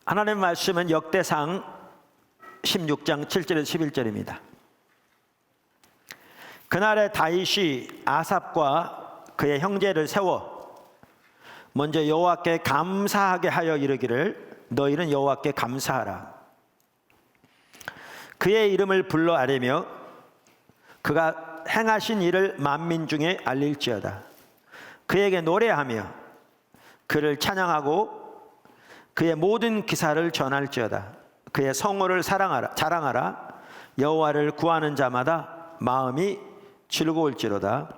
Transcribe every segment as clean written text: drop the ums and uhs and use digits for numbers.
하나님의 말씀은 역대상 16장 7절에서 11절입니다. 그날에 다윗이 아삽과 그의 형제를 세워 먼저 여호와께 감사하게 하여 이르기를 너희는 여호와께 감사하라. 그의 이름을 불러 아뢰며 그가 행하신 일을 만민 중에 알릴지어다. 그에게 노래하며 그를 찬양하고 그의 모든 기사를 전할지어다. 그의 성호를 자랑하라. 여호와를 구하는 자마다 마음이 즐거울지로다.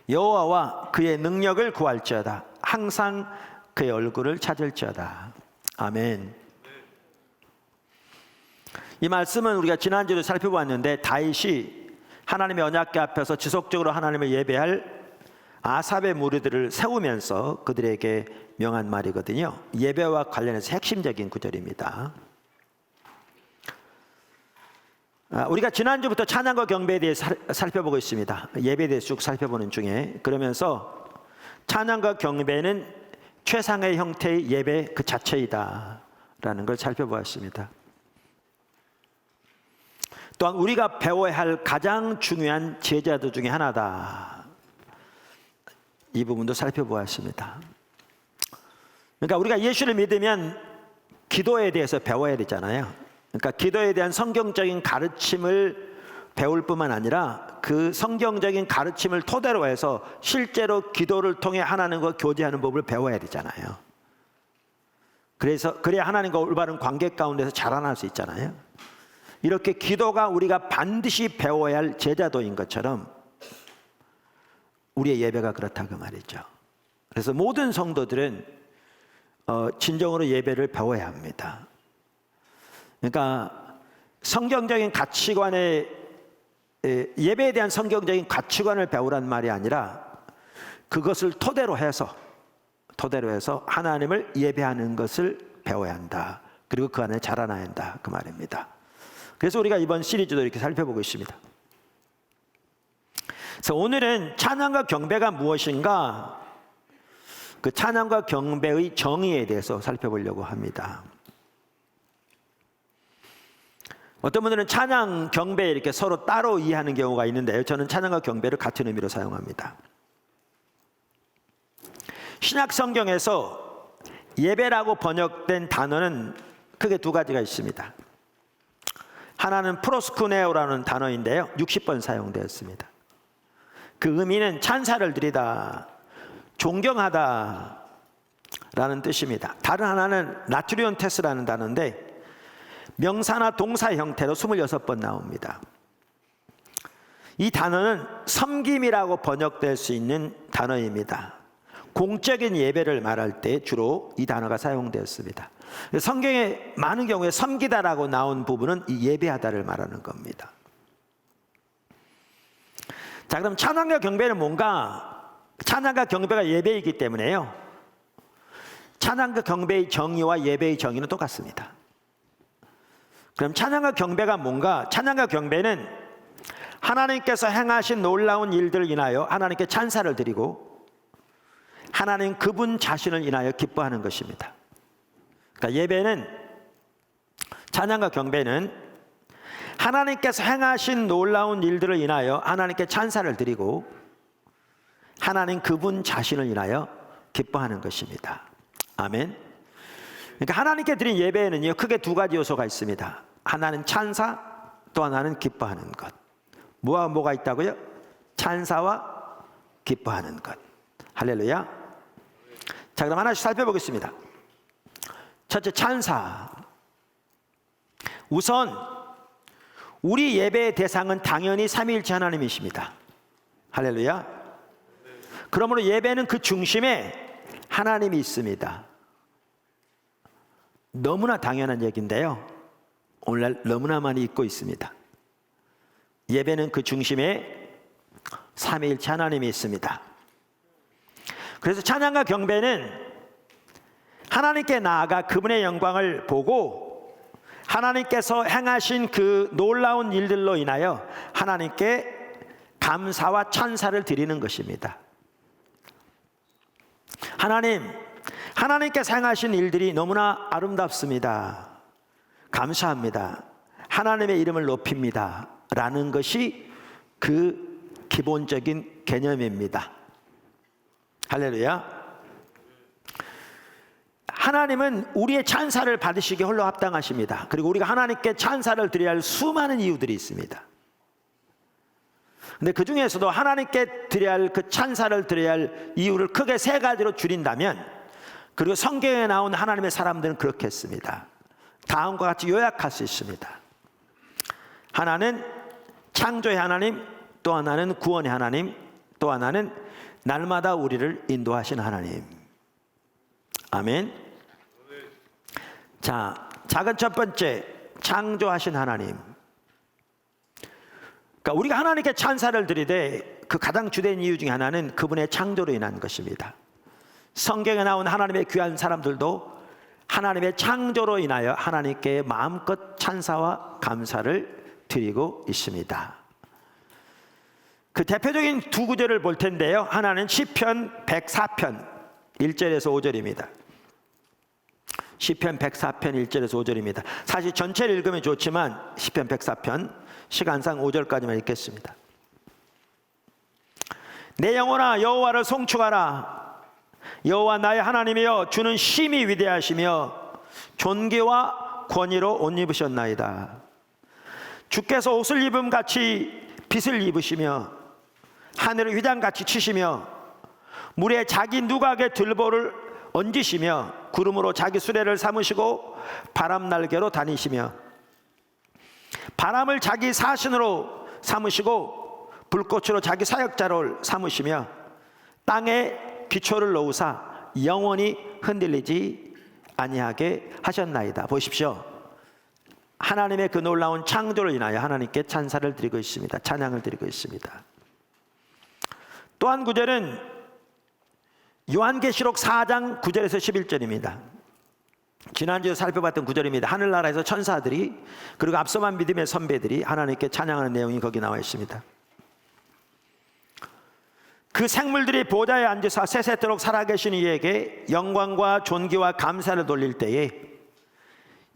여호와와 그의 능력을 구할지어다. 항상 그의 얼굴을 찾을지어다. 아멘. 이 말씀은 우리가 지난주에 살펴보았는데 다윗이 하나님의 언약궤 앞에서 지속적으로 하나님을 예배할 아삽의 무리들을 세우면서 그들에게 명한 말이거든요. 예배와 관련해서 핵심적인 구절입니다. 우리가 지난주부터 찬양과 경배에 대해 살펴보고 있습니다. 예배에 대해 쭉 살펴보는 중에, 그러면서 찬양과 경배는 최상의 형태의 예배 그 자체이다 라는 걸 살펴보았습니다. 또한 우리가 배워야 할 가장 중요한 제자도 중에 하나다, 이 부분도 살펴보았습니다. 그러니까 우리가 예수를 믿으면 기도에 대해서 배워야 되잖아요. 그러니까 기도에 대한 성경적인 가르침을 배울 뿐만 아니라 그 성경적인 가르침을 토대로 해서 실제로 기도를 통해 하나님과 교제하는 법을 배워야 되잖아요. 그래야 하나님과 올바른 관계 가운데서 자라날 수 있잖아요. 이렇게 기도가 우리가 반드시 배워야 할 제자도인 것처럼 우리의 예배가 그렇다고 말이죠. 그래서 모든 성도들은 진정으로 예배를 배워야 합니다. 그러니까 성경적인 가치관의 예배에 대한 성경적인 가치관을 배우란 말이 아니라 그것을 토대로 해서 하나님을 예배하는 것을 배워야 한다. 그리고 그 안에 자라나야 한다, 그 말입니다. 그래서 우리가 이번 시리즈도 이렇게 살펴보고 있습니다. 그래서 오늘은 찬양과 경배가 무엇인가, 그 찬양과 경배의 정의에 대해서 살펴보려고 합니다. 어떤 분들은 찬양, 경배 이렇게 서로 따로 이해하는 경우가 있는데요. 저는 찬양과 경배를 같은 의미로 사용합니다. 신약 성경에서 예배라고 번역된 단어는 크게 두 가지가 있습니다. 하나는 프로스쿠네오라는 단어인데요, 60번 사용되었습니다. 그 의미는 찬사를 드리다, 존경하다 라는 뜻입니다. 다른 하나는 라트리온테스라는 단어인데 명사나 동사 형태로 26번 나옵니다. 이 단어는 섬김이라고 번역될 수 있는 단어입니다. 공적인 예배를 말할 때 주로 이 단어가 사용되었습니다. 성경에 많은 경우에 섬기다라고 나온 부분은 이 예배하다를 말하는 겁니다. 자, 그럼 찬양과 경배는 뭔가? 찬양과 경배가 예배이기 때문에요, 찬양과 경배의 정의와 예배의 정의는 똑같습니다. 그럼 찬양과 경배가 뭔가? 찬양과 경배는 하나님께서 행하신 놀라운 일들을 인하여 하나님께 찬사를 드리고 하나님 그분 자신을 인하여 기뻐하는 것입니다. 그러니까 예배는, 찬양과 경배는 하나님께서 행하신 놀라운 일들을 인하여 하나님께 찬사를 드리고 하나님 그분 자신을 인하여 기뻐하는 것입니다. 아멘. 그러니까 하나님께 드린 예배에는요, 크게 두 가지 요소가 있습니다. 하나는 찬사, 또 하나는 기뻐하는 것. 뭐가 있다고요? 찬사와 기뻐하는 것. 할렐루야. 자, 그럼 하나씩 살펴보겠습니다. 첫째, 찬사. 우선 우리 예배의 대상은 당연히 삼위일체 하나님이십니다. 할렐루야. 그러므로 예배는 그 중심에 하나님이 있습니다. 너무나 당연한 얘기인데요, 오늘날 너무나 많이 잊고 있습니다. 예배는 그 중심에 삼위일체 하나님이 있습니다. 그래서 찬양과 경배는 하나님께 나아가 그분의 영광을 보고 하나님께서 행하신 그 놀라운 일들로 인하여 하나님께 감사와 찬사를 드리는 것입니다. 하나님께서 행하신 일들이 너무나 아름답습니다. 감사합니다. 하나님의 이름을 높입니다. 라는 것이 그 기본적인 개념입니다. 할렐루야. 하나님은 우리의 찬사를 받으시기에 홀로 합당하십니다. 그리고 우리가 하나님께 찬사를 드려야 할 수많은 이유들이 있습니다. 근데 그 중에서도 하나님께 드려야 할 그 찬사를 드려야 할 이유를 크게 세 가지로 줄인다면, 그리고 성경에 나온 하나님의 사람들은 그렇게 했습니다. 다음과 같이 요약할 수 있습니다. 하나는 창조의 하나님, 또 하나는 구원의 하나님, 또 하나는 날마다 우리를 인도하신 하나님. 아멘. 자, 작은 첫 번째, 창조하신 하나님. 그러니까 우리가 하나님께 찬사를 드리되 그 가장 주된 이유 중에 하나는 그분의 창조로 인한 것입니다. 성경에 나온 하나님의 귀한 사람들도 하나님의 창조로 인하여 하나님께 마음껏 찬사와 감사를 드리고 있습니다. 그 대표적인 두 구절을 볼 텐데요. 하나는 시편 104편 1절에서 5절입니다. 시편 104편 1절에서 5절입니다. 사실 전체를 읽으면 좋지만 시편 104편 시간상 5절까지만 읽겠습니다. 내 영혼아 여호와를 송축하라. 여호와 나의 하나님이여, 주는 심히 위대하시며 존귀와 권위로 옷 입으셨나이다. 주께서 옷을 입음 같이 빛을 입으시며 하늘을 휘장같이 치시며 물에 자기 누각의 들보를 얹으시며 구름으로 자기 수레를 삼으시고 바람 날개로 다니시며 바람을 자기 사신으로 삼으시고 불꽃으로 자기 사역자를 삼으시며 땅에 기초를 놓으사 영원히 흔들리지 아니하게 하셨나이다. 보십시오. 하나님의 그 놀라운 창조를 인하여 하나님께 찬사를 드리고 있습니다. 찬양을 드리고 있습니다. 또 한 구절은 요한계시록 4장 9절에서 11절입니다. 지난주에 살펴봤던 구절입니다. 하늘나라에서 천사들이 그리고 앞서만 믿음의 선배들이 하나님께 찬양하는 내용이 거기 나와 있습니다. 그 생물들이 보좌에 앉으사 세세토록 살아계신 이에게 영광과 존귀와 감사를 돌릴 때에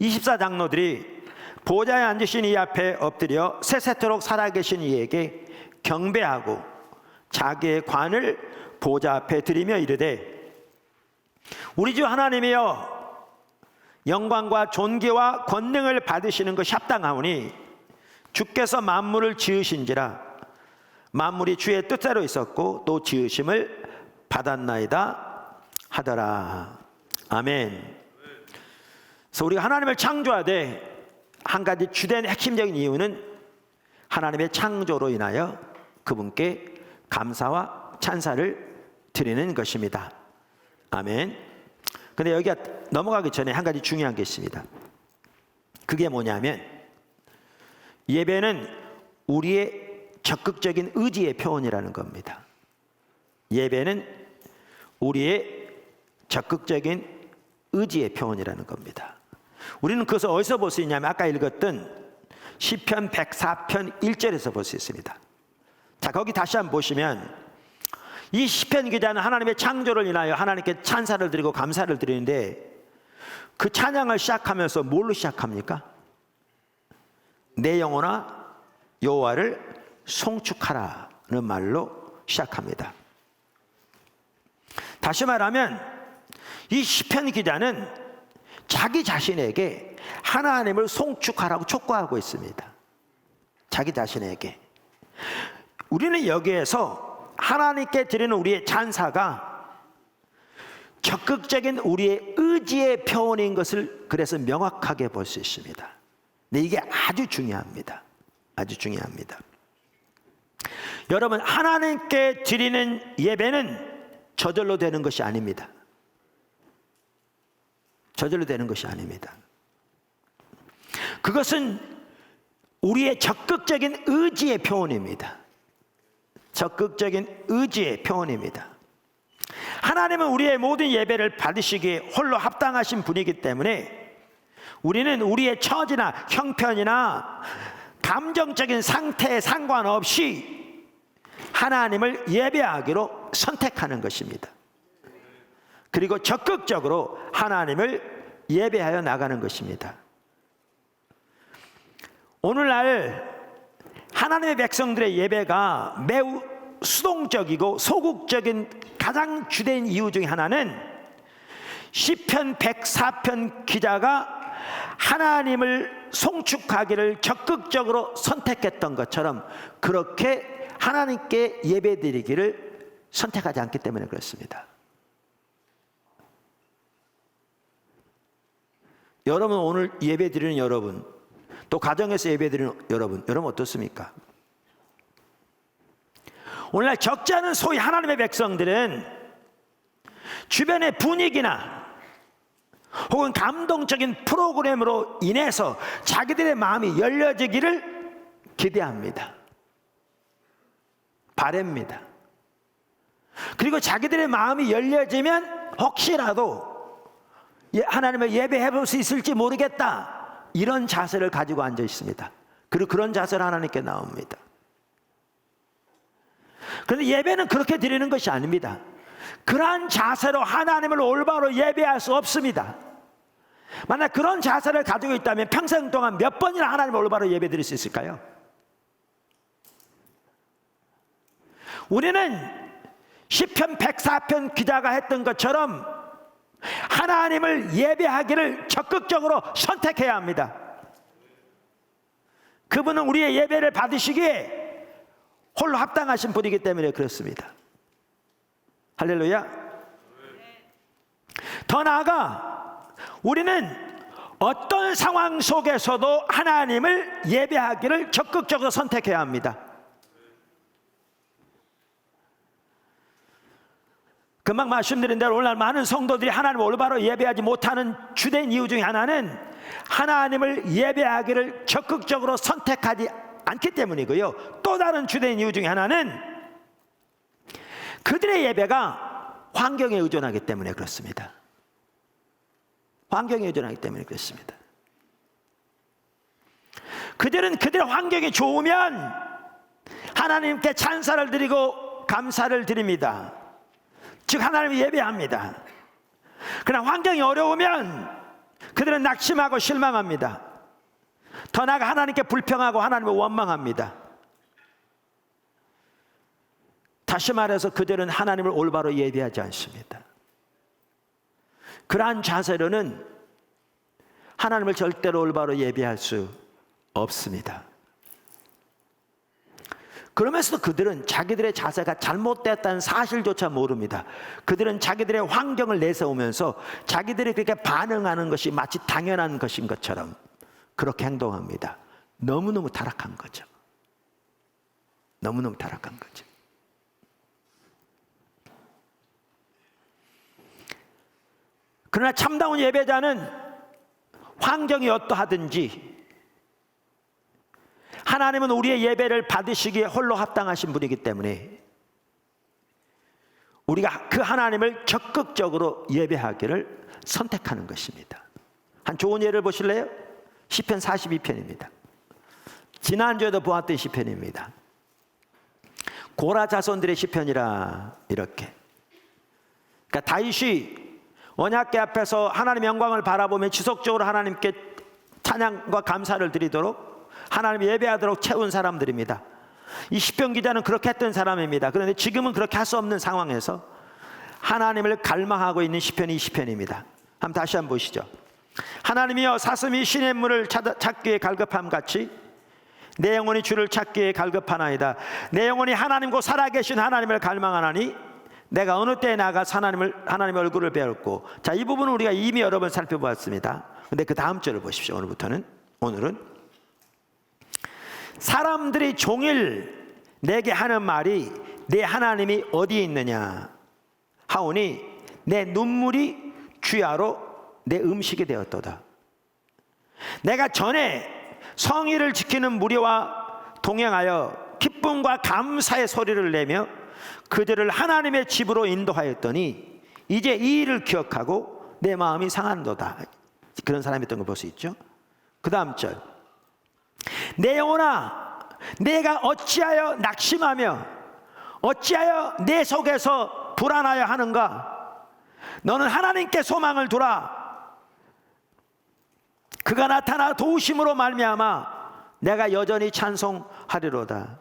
24장로들이 보좌에 앉으신 이 앞에 엎드려 세세토록 살아계신 이에게 경배하고 자기의 관을 보좌 앞에 드리며 이르되, 우리 주 하나님이여, 영광과 존귀와 권능을 받으시는 것이 합당하오니 주께서 만물을 지으신지라 만물이 주의 뜻대로 있었고 또 지으심을 받았나이다 하더라. 아멘. 그래서 우리가 하나님을 창조하되 한 가지 주된 핵심적인 이유는 하나님의 창조로 인하여 그분께 감사와 찬사를 드리는 것입니다. 아멘. 근데 여기가 넘어가기 전에 한 가지 중요한 게 있습니다. 그게 뭐냐면, 예배는 우리의 적극적인 의지의 표현이라는 겁니다. 예배는 우리의 적극적인 의지의 표현이라는 겁니다. 우리는 그것을 어디서 볼 수 있냐면 아까 읽었던 시편 104편 1절에서 볼 수 있습니다. 자, 거기 다시 한번 보시면 이 시편 기자는 하나님의 창조를 인하여 하나님께 찬사를 드리고 감사를 드리는데, 그 찬양을 시작하면서 뭘로 시작합니까? 내 영혼아 여호와를 송축하라는 말로 시작합니다. 다시 말하면 이 시편 기자는 자기 자신에게 하나님을 송축하라고 촉구하고 있습니다. 자기 자신에게. 우리는 여기에서 하나님께 드리는 우리의 찬사가 적극적인 우리의 의지의 표현인 것을 그래서 명확하게 볼 수 있습니다. 근데 이게 아주 중요합니다. 아주 중요합니다. 여러분, 하나님께 드리는 예배는 저절로 되는 것이 아닙니다. 저절로 되는 것이 아닙니다. 그것은 우리의 적극적인 의지의 표현입니다. 적극적인 의지의 표현입니다. 하나님은 우리의 모든 예배를 받으시기에 홀로 합당하신 분이기 때문에 우리는 우리의 처지나 형편이나 감정적인 상태에 상관없이 하나님을 예배하기로 선택하는 것입니다. 그리고 적극적으로 하나님을 예배하여 나가는 것입니다. 오늘날 하나님의 백성들의 예배가 매우 수동적이고 소극적인 가장 주된 이유 중에 하나는 시편 104편 기자가 하나님을 송축하기를 적극적으로 선택했던 것처럼 그렇게 하나님께 예배드리기를 선택하지 않기 때문에 그렇습니다. 여러분, 오늘 예배드리는 여러분, 또 가정에서 예배드리는 여러분 어떻습니까? 오늘날 적지 않은 소위 하나님의 백성들은 주변의 분위기나 혹은 감동적인 프로그램으로 인해서 자기들의 마음이 열려지기를 기대합니다. 바랍니다. 그리고 자기들의 마음이 열려지면 혹시라도 하나님을 예배해 볼 수 있을지 모르겠다, 이런 자세를 가지고 앉아 있습니다. 그리고 그런 자세를 하나님께 나옵니다. 그런데 예배는 그렇게 드리는 것이 아닙니다. 그러한 자세로 하나님을 올바로 예배할 수 없습니다. 만약 그런 자세를 가지고 있다면 평생 동안 몇 번이나 하나님을 올바로 예배 드릴 수 있을까요? 우리는 시편 104편 기자가 했던 것처럼 하나님을 예배하기를 적극적으로 선택해야 합니다. 그분은 우리의 예배를 받으시기에 홀로 합당하신 분이기 때문에 그렇습니다. 할렐루야. 더 나아가 우리는 어떤 상황 속에서도 하나님을 예배하기를 적극적으로 선택해야 합니다. 금방 말씀드린 대로 오늘날 많은 성도들이 하나님을 올바로 예배하지 못하는 주된 이유 중에 하나는 하나님을 예배하기를 적극적으로 선택하지 않기 때문이고요. 또 다른 주된 이유 중에 하나는 그들의 예배가 환경에 의존하기 때문에 그렇습니다. 환경에 의존하기 때문에 그렇습니다. 그들은 그들의 환경이 좋으면 하나님께 찬사를 드리고 감사를 드립니다. 즉 하나님을 예배합니다. 그러나 환경이 어려우면 그들은 낙심하고 실망합니다. 더 나아가 하나님께 불평하고 하나님을 원망합니다. 다시 말해서 그들은 하나님을 올바로 예배하지 않습니다. 그러한 자세로는 하나님을 절대로 올바로 예배할 수 없습니다. 그러면서도 그들은 자기들의 자세가 잘못됐다는 사실조차 모릅니다. 그들은 자기들의 환경을 내세우면서 자기들이 그렇게 반응하는 것이 마치 당연한 것인 것처럼 그렇게 행동합니다. 너무너무 타락한 거죠. 너무너무 타락한 거죠. 그러나 참다운 예배자는 환경이 어떠하든지 하나님은 우리의 예배를 받으시기에 홀로 합당하신 분이기 때문에 우리가 그 하나님을 적극적으로 예배하기를 선택하는 것입니다. 한 좋은 예를 보실래요? 시편 42편입니다. 지난주에도 보았던 시편입니다. 고라 자손들의 시편이라 이렇게. 그러니까 다윗이 언약궤 앞에서 하나님의 영광을 바라보며 지속적으로 하나님께 찬양과 감사를 드리도록 하나님 예배하도록 채운 사람들입니다. 이 시편 기자는 그렇게 했던 사람입니다. 그런데 지금은 그렇게 할 수 없는 상황에서 하나님을 갈망하고 있는 시편이 이 시편입니다. 한번 다시 한번 보시죠. 하나님이여 사슴이 시냇물을 찾기 위해 갈급함 같이 내 영혼이 주를 찾기 위해 갈급하나이다. 내 영혼이 하나님 곧 살아계신 하나님을 갈망하나니 내가 어느 때에 나가서 하나님의 얼굴을 배웠고. 자, 이 부분은 우리가 이미 여러 번 살펴보았습니다. 근데 그 다음 절을 보십시오. 오늘은 사람들이 종일 내게 하는 말이 내 하나님이 어디에 있느냐 하오니 내 눈물이 주야로 내 음식이 되었도다. 내가 전에 성의를 지키는 무리와 동행하여 기쁨과 감사의 소리를 내며 그들을 하나님의 집으로 인도하였더니 이제 이 일을 기억하고 내 마음이 상한도다. 그런 사람이 있던 걸 볼 수 있죠. 그 다음 절. 내 영혼아 내가 어찌하여 낙심하며 어찌하여 내 속에서 불안하여 하는가. 너는 하나님께 소망을 두라. 그가 나타나 도우심으로 말미암아 내가 여전히 찬송하리로다.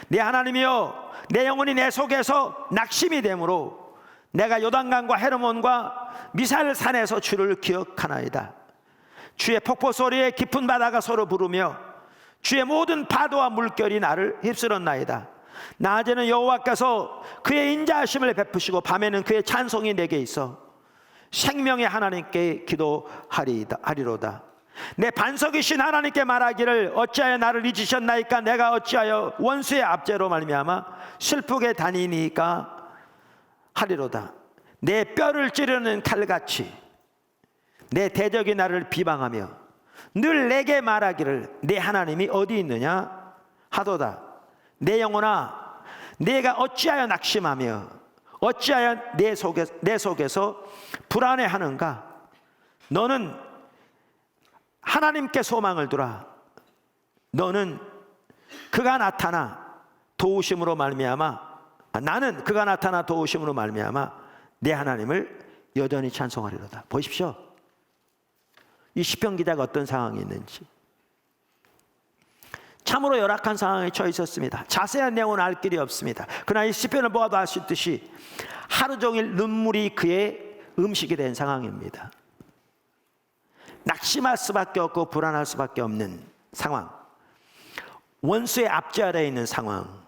내 하나님이여, 내 영혼이 내 속에서 낙심이 되므로 내가 요단강과 헤르몬과 미살산에서 주를 기억하나이다. 주의 폭포 소리에 깊은 바다가 서로 부르며 주의 모든 파도와 물결이 나를 휩쓸었나이다. 낮에는 여호와께서 그의 인자하심을 베푸시고 밤에는 그의 찬송이 내게 있어 생명의 하나님께 기도하리로다. 내 반석이신 하나님께 말하기를 어찌하여 나를 잊으셨나이까? 내가 어찌하여 원수의 압제로 말미암아 슬프게 다니니까 하리로다. 내 뼈를 찌르는 칼같이 내 대적이 나를 비방하며 늘 내게 말하기를 내 하나님이 어디 있느냐 하도다. 내 영혼아, 내가 어찌하여 낙심하며 어찌하여 내 속에서 불안해하는가? 너는 하나님께 소망을 두라. 너는 그가 나타나 도우심으로 말미암아 나는 그가 나타나 도우심으로 말미암아 내 하나님을 여전히 찬송하리로다. 보십시오. 이 시편 기자가 어떤 상황이 있는지. 참으로 열악한 상황에 처해 있었습니다. 자세한 내용은 알 길이 없습니다. 그러나 이 시편을 보아도 알 수 있듯이 하루 종일 눈물이 그의 음식이 된 상황입니다. 낙심할 수밖에 없고 불안할 수밖에 없는 상황, 원수의 압제 아래에 있는 상황,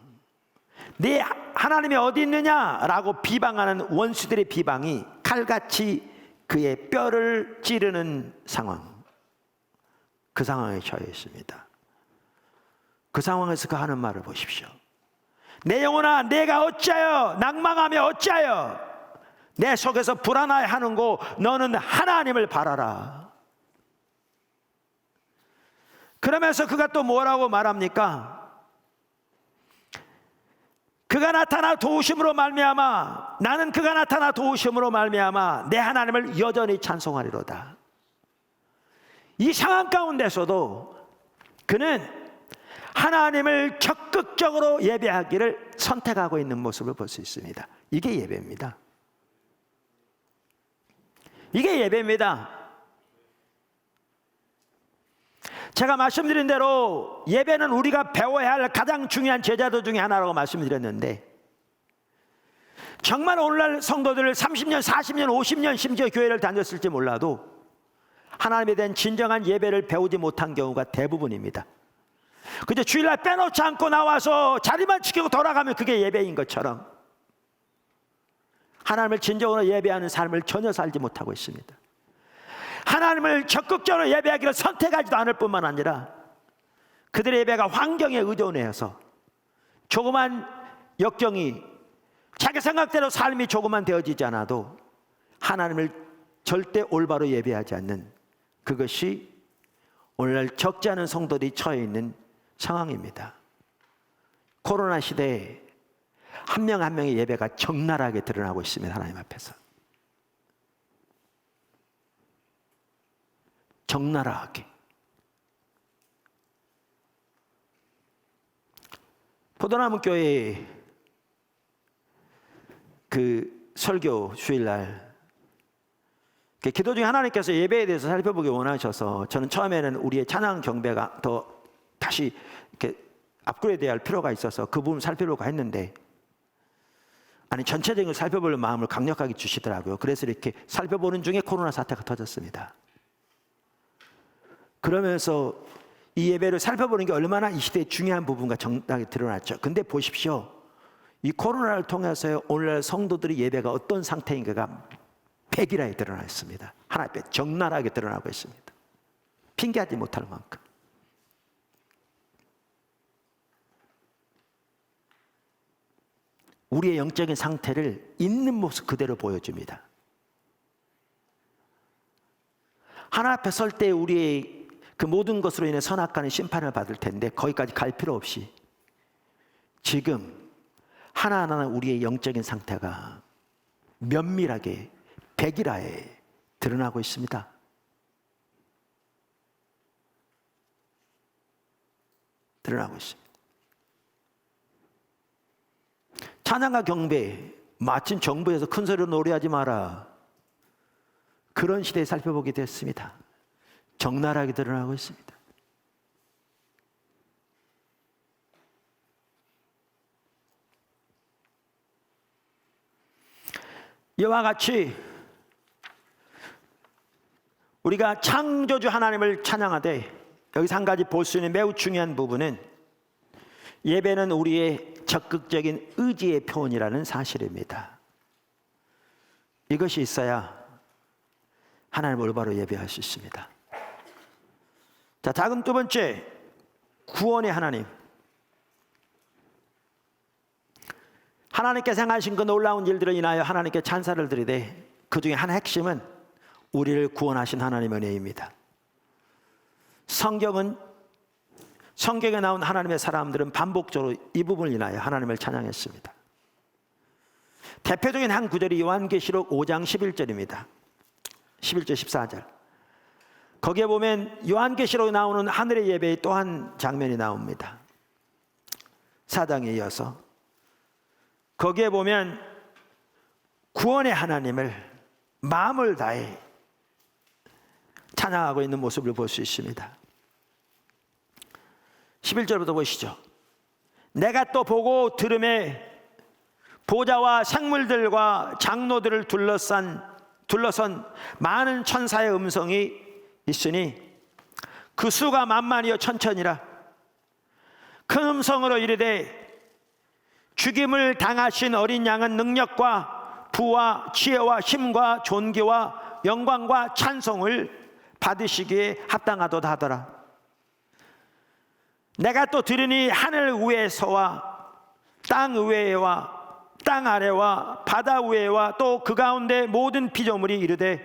네 하나님이 어디 있느냐라고 비방하는 원수들의 비방이 칼같이 그의 뼈를 찌르는 상황, 그 상황에 처해 있습니다. 그 상황에서 그 하는 말을 보십시오. 내 영혼아, 내가 어찌하여 낭망하며 어찌하여 내 속에서 불안해하는고 너는 하나님을 바라라. 그러면서 그가 또 뭐라고 말합니까? 그가 나타나 도우심으로 말미암아 나는 그가 나타나 도우심으로 말미암아 내 하나님을 여전히 찬송하리로다. 이 상황 가운데서도 그는 하나님을 적극적으로 예배하기를 선택하고 있는 모습을 볼 수 있습니다. 이게 예배입니다. 이게 예배입니다. 제가 말씀드린 대로 예배는 우리가 배워야 할 가장 중요한 제자도 중에 하나라고 말씀드렸는데, 정말 오늘날 성도들 30년, 40년, 50년 심지어 교회를 다녔을지 몰라도 하나님에 대한 진정한 예배를 배우지 못한 경우가 대부분입니다. 그저 주일날 빼놓지 않고 나와서 자리만 지키고 돌아가면 그게 예배인 것처럼 하나님을 진정으로 예배하는 삶을 전혀 살지 못하고 있습니다. 하나님을 적극적으로 예배하기를 선택하지도 않을 뿐만 아니라 그들의 예배가 환경에 의존해서 조그만 역경이 자기 생각대로 삶이 조금만 되어지지 않아도 하나님을 절대 올바로 예배하지 않는, 그것이 오늘날 적지 않은 성도들이 처해 있는 상황입니다. 코로나 시대에 한 명 한 명의 예배가 적나라하게 드러나고 있습니다. 하나님 앞에서 적나라하게. 포도나무 교회 그 설교 주일날 기도 중에 하나님께서 예배에 대해서 살펴보기 원하셔서, 저는 처음에는 우리의 찬양 경배가 더 다시 이렇게 업그레이드해야 할 필요가 있어서 그 부분 살펴보려고 했는데, 아니 전체적인 걸 살펴볼 마음을 강력하게 주시더라고요. 그래서 이렇게 살펴보는 중에 코로나 사태가 터졌습니다. 그러면서 이 예배를 살펴보는 게 얼마나 이 시대의 중요한 부분과 정당하게 드러났죠. 근데 보십시오. 이 코로나를 통해서 오늘날 성도들의 예배가 어떤 상태인가가 백일하게 드러나 있습니다. 하나님 앞에 적나라하게 드러나고 있습니다. 핑계하지 못할 만큼. 우리의 영적인 상태를 있는 모습 그대로 보여줍니다. 하나님 앞에 설 때 우리의 그 모든 것으로 인해 선악과는 심판을 받을 텐데 거기까지 갈 필요 없이 지금 하나하나 우리의 영적인 상태가 면밀하게 백일하에 드러나고 있습니다. 드러나고 있습니다. 찬양과 경배, 마침 정부에서 큰 소리로 노래하지 마라, 그런 시대에 살펴보게 됐습니다. 적나라하게 드러나고 있습니다. 이와 같이 우리가 창조주 하나님을 찬양하되 여기서 한 가지 볼 수 있는 매우 중요한 부분은 예배는 우리의 적극적인 의지의 표현이라는 사실입니다. 이것이 있어야 하나님을 올바로 예배할 수 있습니다. 자, 다음 두 번째, 구원의 하나님. 하나님께서 행하신 그 놀라운 일들을 인하여 하나님께 찬사를 드리되 그 중에 한 핵심은 우리를 구원하신 하나님의 은혜입니다. 성경에 나온 하나님의 사람들은 반복적으로 이 부분을 인하여 하나님을 찬양했습니다. 대표적인 한 구절이 요한계시록 5장 11절입니다. 11절 14절. 거기에 보면 요한계시록에 나오는 하늘의 예배의 또 한 장면이 나옵니다. 4장에 이어서 거기에 보면 구원의 하나님을 마음을 다해 찬양하고 있는 모습을 볼 수 있습니다. 11절부터 보시죠. 내가 또 보고 들음에 보좌와 생물들과 장로들을 둘러선 많은 천사의 음성이 있으니 그 수가 만만이요 천천이라. 큰 음성으로 이르되 죽임을 당하신 어린 양은 능력과 부와 지혜와 힘과 존귀와 영광과 찬송을 받으시기에 합당하도다 하더라. 내가 또 들으니 하늘 위에서와 땅 위에와 땅 아래와 바다 위에와 또 그 가운데 모든 피조물이 이르되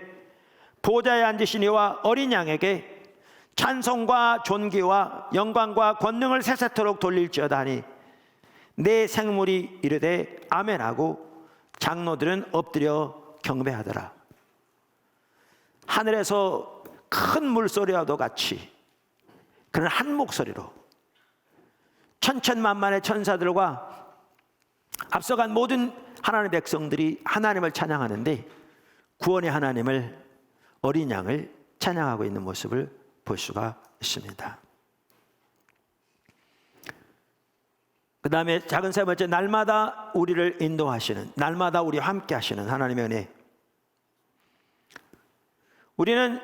보좌에 앉으신 이와 어린 양에게 찬송과 존귀와 영광과 권능을 세세토록 돌릴지어다 하니 내 생물이 이르되 아멘하고 장로들은 엎드려 경배하더라. 하늘에서 큰 물소리와도 같이 그는 한 목소리로 천천만만의 천사들과 앞서간 모든 하나님의 백성들이 하나님을 찬양하는데 구원의 하나님을 어린 양을 찬양하고 있는 모습을 볼 수가 있습니다. 그 다음에 작은 세 번째, 날마다 우리를 인도하시는, 날마다 우리와 함께 하시는 하나님의 은혜. 우리는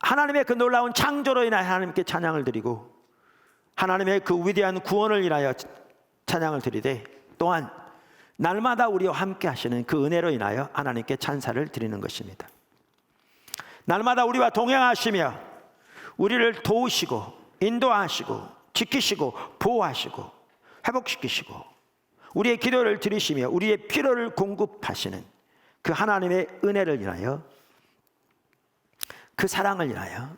하나님의 그 놀라운 창조로 인하여 하나님께 찬양을 드리고 하나님의 그 위대한 구원을 인하여 찬양을 드리되 또한 날마다 우리와 함께 하시는 그 은혜로 인하여 하나님께 찬사를 드리는 것입니다. 날마다 우리와 동행하시며 우리를 도우시고 인도하시고 지키시고 보호하시고 회복시키시고 우리의 기도를 들으시며 우리의 필요를 공급하시는 그 하나님의 은혜를 인하여 그 사랑을 인하여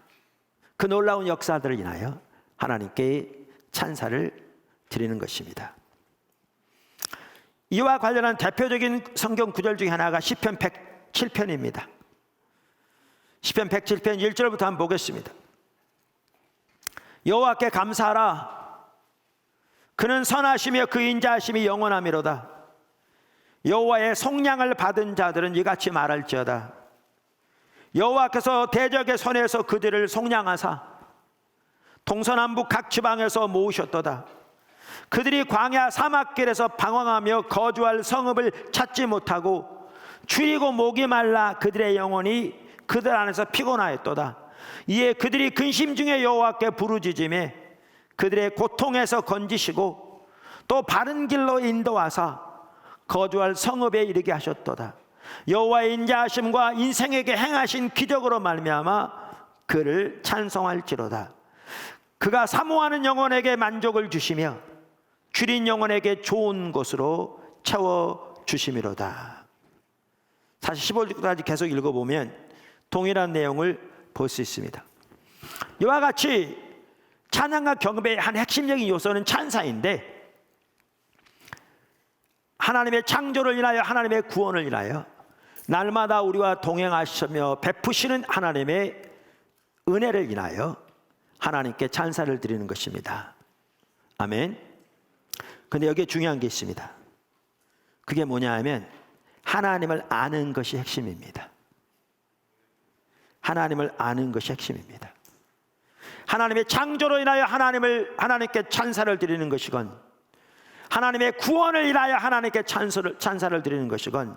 그 놀라운 역사들을 인하여 하나님께 찬사를 드리는 것입니다. 이와 관련한 대표적인 성경 구절 중에 하나가 시편 107편입니다. 시편 107편 1절부터 한번 보겠습니다. 여호와께 감사하라. 그는 선하시며 그 인자하심이 영원하미로다. 여호와의 속량을 받은 자들은 이같이 말할지어다. 여호와께서 대적의 손에서 그들을 속량하사 동서남북 각 지방에서 모으셨도다. 그들이 광야 사막길에서 방황하며 거주할 성읍을 찾지 못하고 추리고 목이 말라 그들의 영혼이 그들 안에서 피곤하였도다. 이에 그들이 근심 중에 여호와께 부르짖으며 그들의 고통에서 건지시고 또 바른 길로 인도하사 거주할 성읍에 이르게 하셨도다. 여호와의 인자하심과 인생에게 행하신 기적으로 말미암아 그를 찬송할지로다. 그가 사모하는 영혼에게 만족을 주시며 줄인 영혼에게 좋은 곳으로 채워주심이로다. 사실 15절까지 계속 읽어보면 동일한 내용을 볼 수 있습니다. 이와 같이 찬양과 경배의 한 핵심적인 요소는 찬사인데 하나님의 창조를 인하여 하나님의 구원을 인하여 날마다 우리와 동행하시며 베푸시는 하나님의 은혜를 인하여 하나님께 찬사를 드리는 것입니다. 아멘. 근데 여기에 중요한 게 있습니다. 그게 뭐냐 하면 하나님을 아는 것이 핵심입니다. 하나님을 아는 것이 핵심입니다. 하나님의 창조로 인하여 하나님께 찬사를 드리는 것이건, 하나님의 구원을 인하여 하나님께 찬사를 드리는 것이건,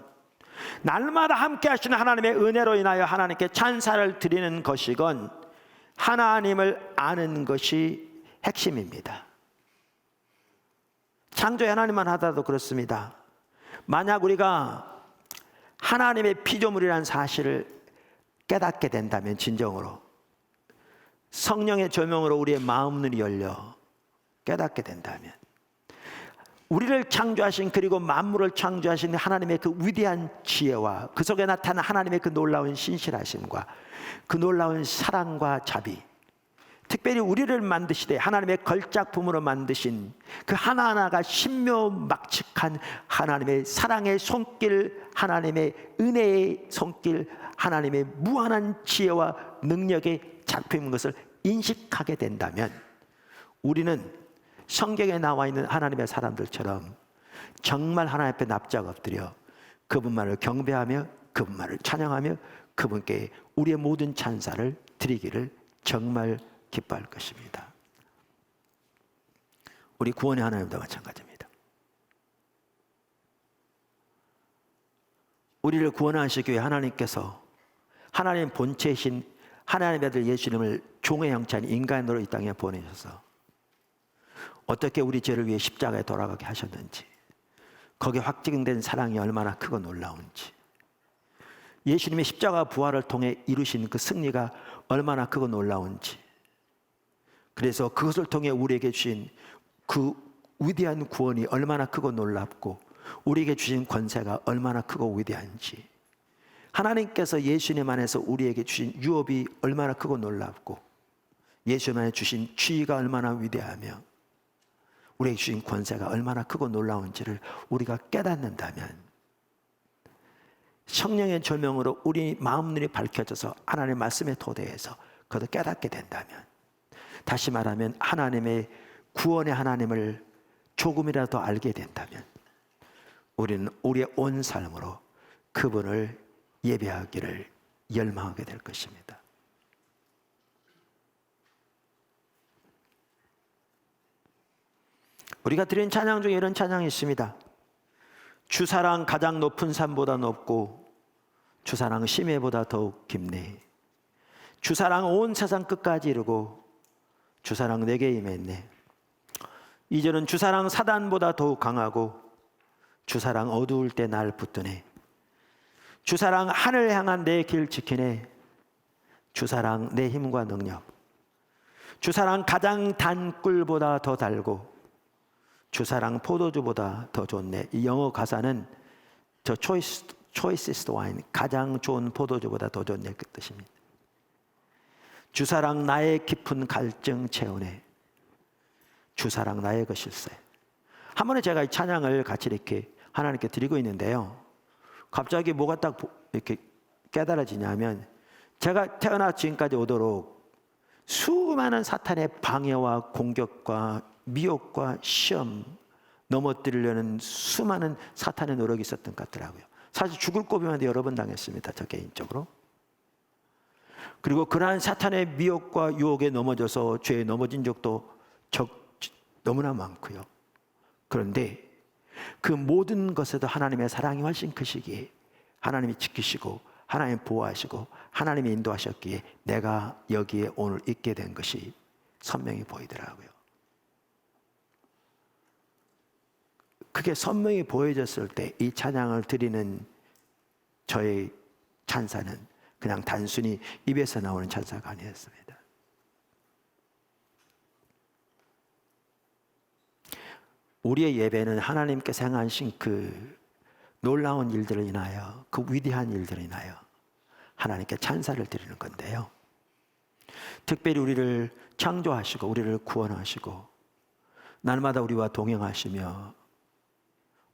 날마다 함께 하시는 하나님의 은혜로 인하여 하나님께 찬사를 드리는 것이건, 하나님을 아는 것이 핵심입니다. 창조의 하나님만 하더라도 그렇습니다. 만약 우리가 하나님의 피조물이라는 사실을 깨닫게 된다면, 진정으로 성령의 조명으로 우리의 마음 눈이 열려 깨닫게 된다면, 우리를 창조하신, 그리고 만물을 창조하신 하나님의 그 위대한 지혜와 그 속에 나타난 하나님의 그 놀라운 신실하심과 그 놀라운 사랑과 자비, 특별히 우리를 만드시되 하나님의 걸작품으로 만드신 그 하나하나가 신묘막측한 하나님의 사랑의 손길, 하나님의 은혜의 손길, 하나님의 무한한 지혜와 능력의 작품인 것을 인식하게 된다면, 우리는 성경에 나와 있는 하나님의 사람들처럼 정말 하나님 앞에 납작 엎드려 그분만을 경배하며 그분만을 찬양하며 그분께 우리의 모든 찬사를 드리기를 정말 기뻐할 것입니다. 우리 구원의 하나님도 마찬가지입니다. 우리를 구원하시기 위해 하나님께서 하나님 본체이신 하나님의 아들 예수님을 종의 형체한 인간으로 이 땅에 보내셔서 어떻게 우리 죄를 위해 십자가에 돌아가게 하셨는지, 거기에 확증된 사랑이 얼마나 크고 놀라운지, 예수님의 십자가 부활을 통해 이루신 그 승리가 얼마나 크고 놀라운지, 그래서 그것을 통해 우리에게 주신 그 위대한 구원이 얼마나 크고 놀랍고 우리에게 주신 권세가 얼마나 크고 위대한지, 하나님께서 예수님 안에서 우리에게 주신 유업이 얼마나 크고 놀랍고 예수님 안에 주신 지위가 얼마나 위대하며 우리에게 주신 권세가 얼마나 크고 놀라운지를 우리가 깨닫는다면, 성령의 조명으로 우리 마음 눈이 밝혀져서 하나님의 말씀의 토대에서 그것을 깨닫게 된다면, 다시 말하면 하나님의 구원의 하나님을 조금이라도 알게 된다면, 우리는 우리의 온 삶으로 그분을 예배하기를 열망하게 될 것입니다. 우리가 드린 찬양 중에 이런 찬양이 있습니다. 주사랑 가장 높은 산보다 높고 주사랑 심해보다 더욱 깊네. 주사랑 온 세상 끝까지 이르고 주사랑 내게 임했네. 이제는 주사랑 사단보다 더욱 강하고 주사랑 어두울 때 날 붙드네. 주사랑 하늘 향한 내 길 지키네. 주사랑 내 힘과 능력. 주사랑 가장 단 꿀보다 더 달고 주사랑 포도주보다 더 좋네. 이 영어 가사는 저 choicest wine, 가장 좋은 포도주보다 더 좋네, 그 뜻입니다. 주사랑 나의 깊은 갈증 채우네. 주사랑 나의 것일세. 한 번에 제가 이 찬양을 같이 이렇게 하나님께 드리고 있는데요, 갑자기 뭐가 딱 이렇게 깨달아지냐면, 제가 태어나 지금까지 오도록 수많은 사탄의 방해와 공격과 미혹과 시험 넘어뜨리려는 수많은 사탄의 노력이 있었던 것 같더라고요. 사실 죽을 고비만 여러 번 당했습니다, 저 개인적으로. 그리고 그러한 사탄의 미혹과 유혹에 넘어져서 죄에 넘어진 적도 너무나 많고요. 그런데 그 모든 것에도 하나님의 사랑이 훨씬 크시기에 하나님이 지키시고 하나님 보호하시고 하나님이 인도하셨기에 내가 여기에 오늘 있게 된 것이 선명히 보이더라고요. 그게 선명히 보여졌을 때 이 찬양을 드리는 저의 찬사는 그냥 단순히 입에서 나오는 찬사가 아니었습니다. 우리의 예배는 하나님께서 행하신 그 놀라운 일들을 인하여, 그 위대한 일들을 인하여 하나님께 찬사를 드리는 건데요, 특별히 우리를 창조하시고 우리를 구원하시고 날마다 우리와 동행하시며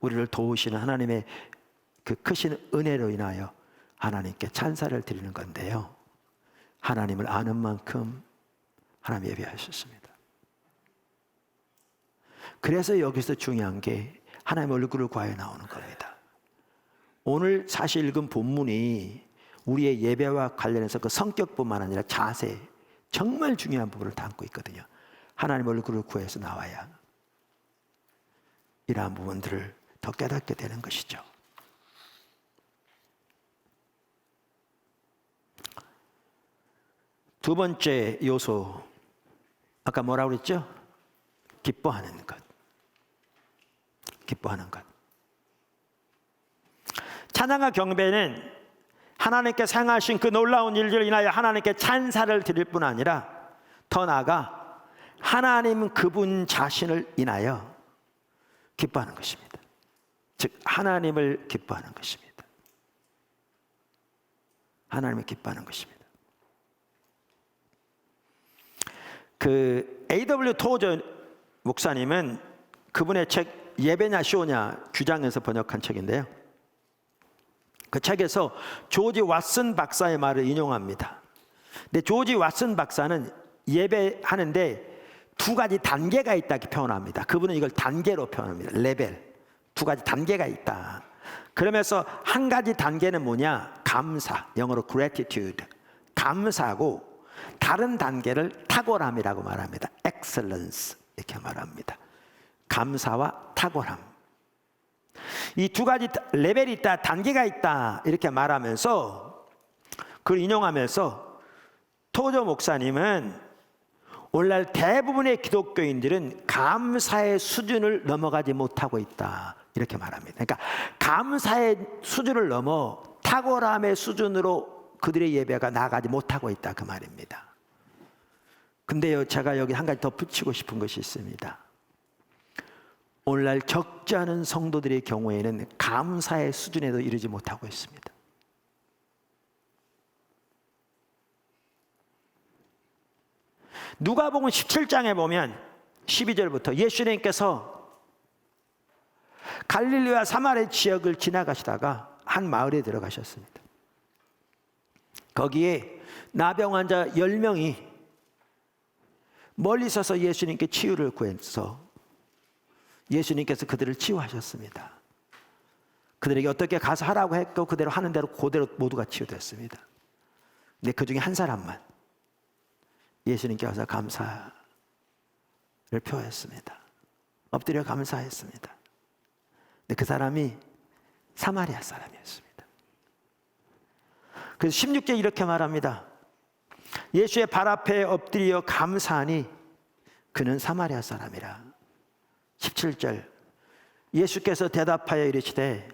우리를 도우시는 하나님의 그 크신 은혜로 인하여 하나님께 찬사를 드리는 건데요, 하나님을 아는 만큼 하나님 예배하셨습니다. 그래서 여기서 중요한 게 하나님의 얼굴을 구하여 나오는 겁니다. 오늘 사실 읽은 본문이 우리의 예배와 관련해서 그 성격뿐만 아니라 자세, 정말 중요한 부분을 담고 있거든요. 하나님 얼굴을 구해서 나와야 이러한 부분들을 더 깨닫게 되는 것이죠. 두 번째 요소, 아까 뭐라고 그랬죠? 기뻐하는 것. 기뻐하는 것. 찬양과 경배는 하나님께서 행하신 그 놀라운 일들을 인하여 하나님께 찬사를 드릴 뿐 아니라 더 나아가 하나님 그분 자신을 인하여 기뻐하는 것입니다. 즉 하나님을 기뻐하는 것입니다. 하나님을 기뻐하는 것입니다. 그 A.W. 토저 목사님은 그분의 책 예배냐 쇼냐 규장에서 번역한 책인데요. 그 책에서 조지 왓슨 박사의 말을 인용합니다. 근데 조지 왓슨 박사는 예배하는데 두 가지 단계가 있다 이렇게 표현합니다. 그분은 이걸 단계로 표현합니다. 레벨. 두 가지 단계가 있다. 그러면서 한 가지 단계는 뭐냐? 감사. 영어로 gratitude. 감사하고 다른 단계를 탁월함이라고 말합니다. excellence 이렇게 말합니다. 감사와 탁월함. 이 두 가지 레벨이 있다, 단계가 있다 이렇게 말하면서 그걸 인용하면서 토저 목사님은 오늘날 대부분의 기독교인들은 감사의 수준을 넘어가지 못하고 있다 이렇게 말합니다. 그러니까 감사의 수준을 넘어 탁월함의 수준으로 그들의 예배가 나아가지 못하고 있다 그 말입니다. 근데요, 제가 여기 한 가지 더 붙이고 싶은 것이 있습니다. 오늘날 적지 않은 성도들의 경우에는 감사의 수준에도 이르지 못하고 있습니다. 누가복음 17장에 보면 12절부터 예수님께서 갈릴리와 사마리아 지역을 지나가시다가 한 마을에 들어가셨습니다. 거기에 나병 환자 10명이 멀리 서서 예수님께 치유를 구해서 예수님께서 그들을 치유하셨습니다. 그들에게 어떻게 가서 하라고 했고 그대로 하는 대로 그대로 모두가 치유됐습니다. 근데 그 중에 한 사람만 예수님께 와서 감사를 표했습니다. 엎드려 감사했습니다. 근데 그 사람이 사마리아 사람이었습니다. 그래서 16절 이렇게 말합니다. 예수의 발 앞에 엎드려 감사하니 그는 사마리아 사람이라. 17절 예수께서 대답하여 이르시되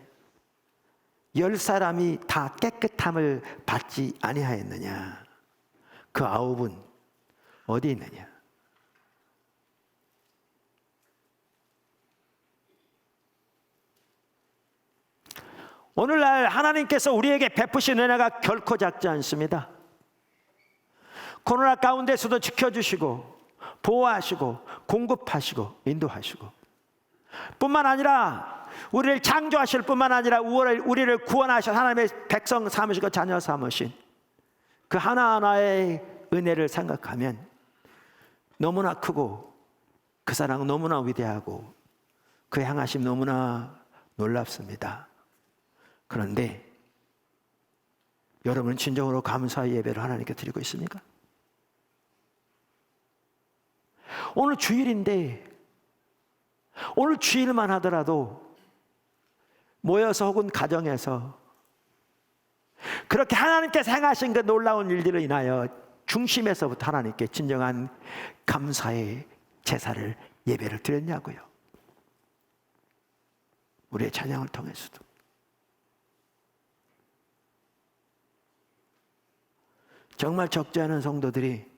10사람이 다 깨끗함을 받지 아니하였느냐? 그 9은 어디 있느냐? 오늘날 하나님께서 우리에게 베푸신 은혜가 결코 작지 않습니다. 코로나 가운데서도 지켜주시고 보호하시고 공급하시고 인도하시고 뿐만 아니라 우리를 창조하실 뿐만 아니라 우리를 구원하신 하나님의 백성 삼으시고 자녀 삼으신 그 하나하나의 은혜를 생각하면 너무나 크고 그 사랑은 너무나 위대하고 그 향하심 너무나 놀랍습니다. 그런데 여러분은 진정으로 감사의 예배를 하나님께 드리고 있습니까? 오늘 주일인데 오늘 주일만 하더라도 모여서 혹은 가정에서 그렇게 하나님께서 행하신 그 놀라운 일들을 인하여 중심에서부터 하나님께 진정한 감사의 제사를 예배를 드렸냐고요. 우리의 찬양을 통해서도. 정말 적지 않은 성도들이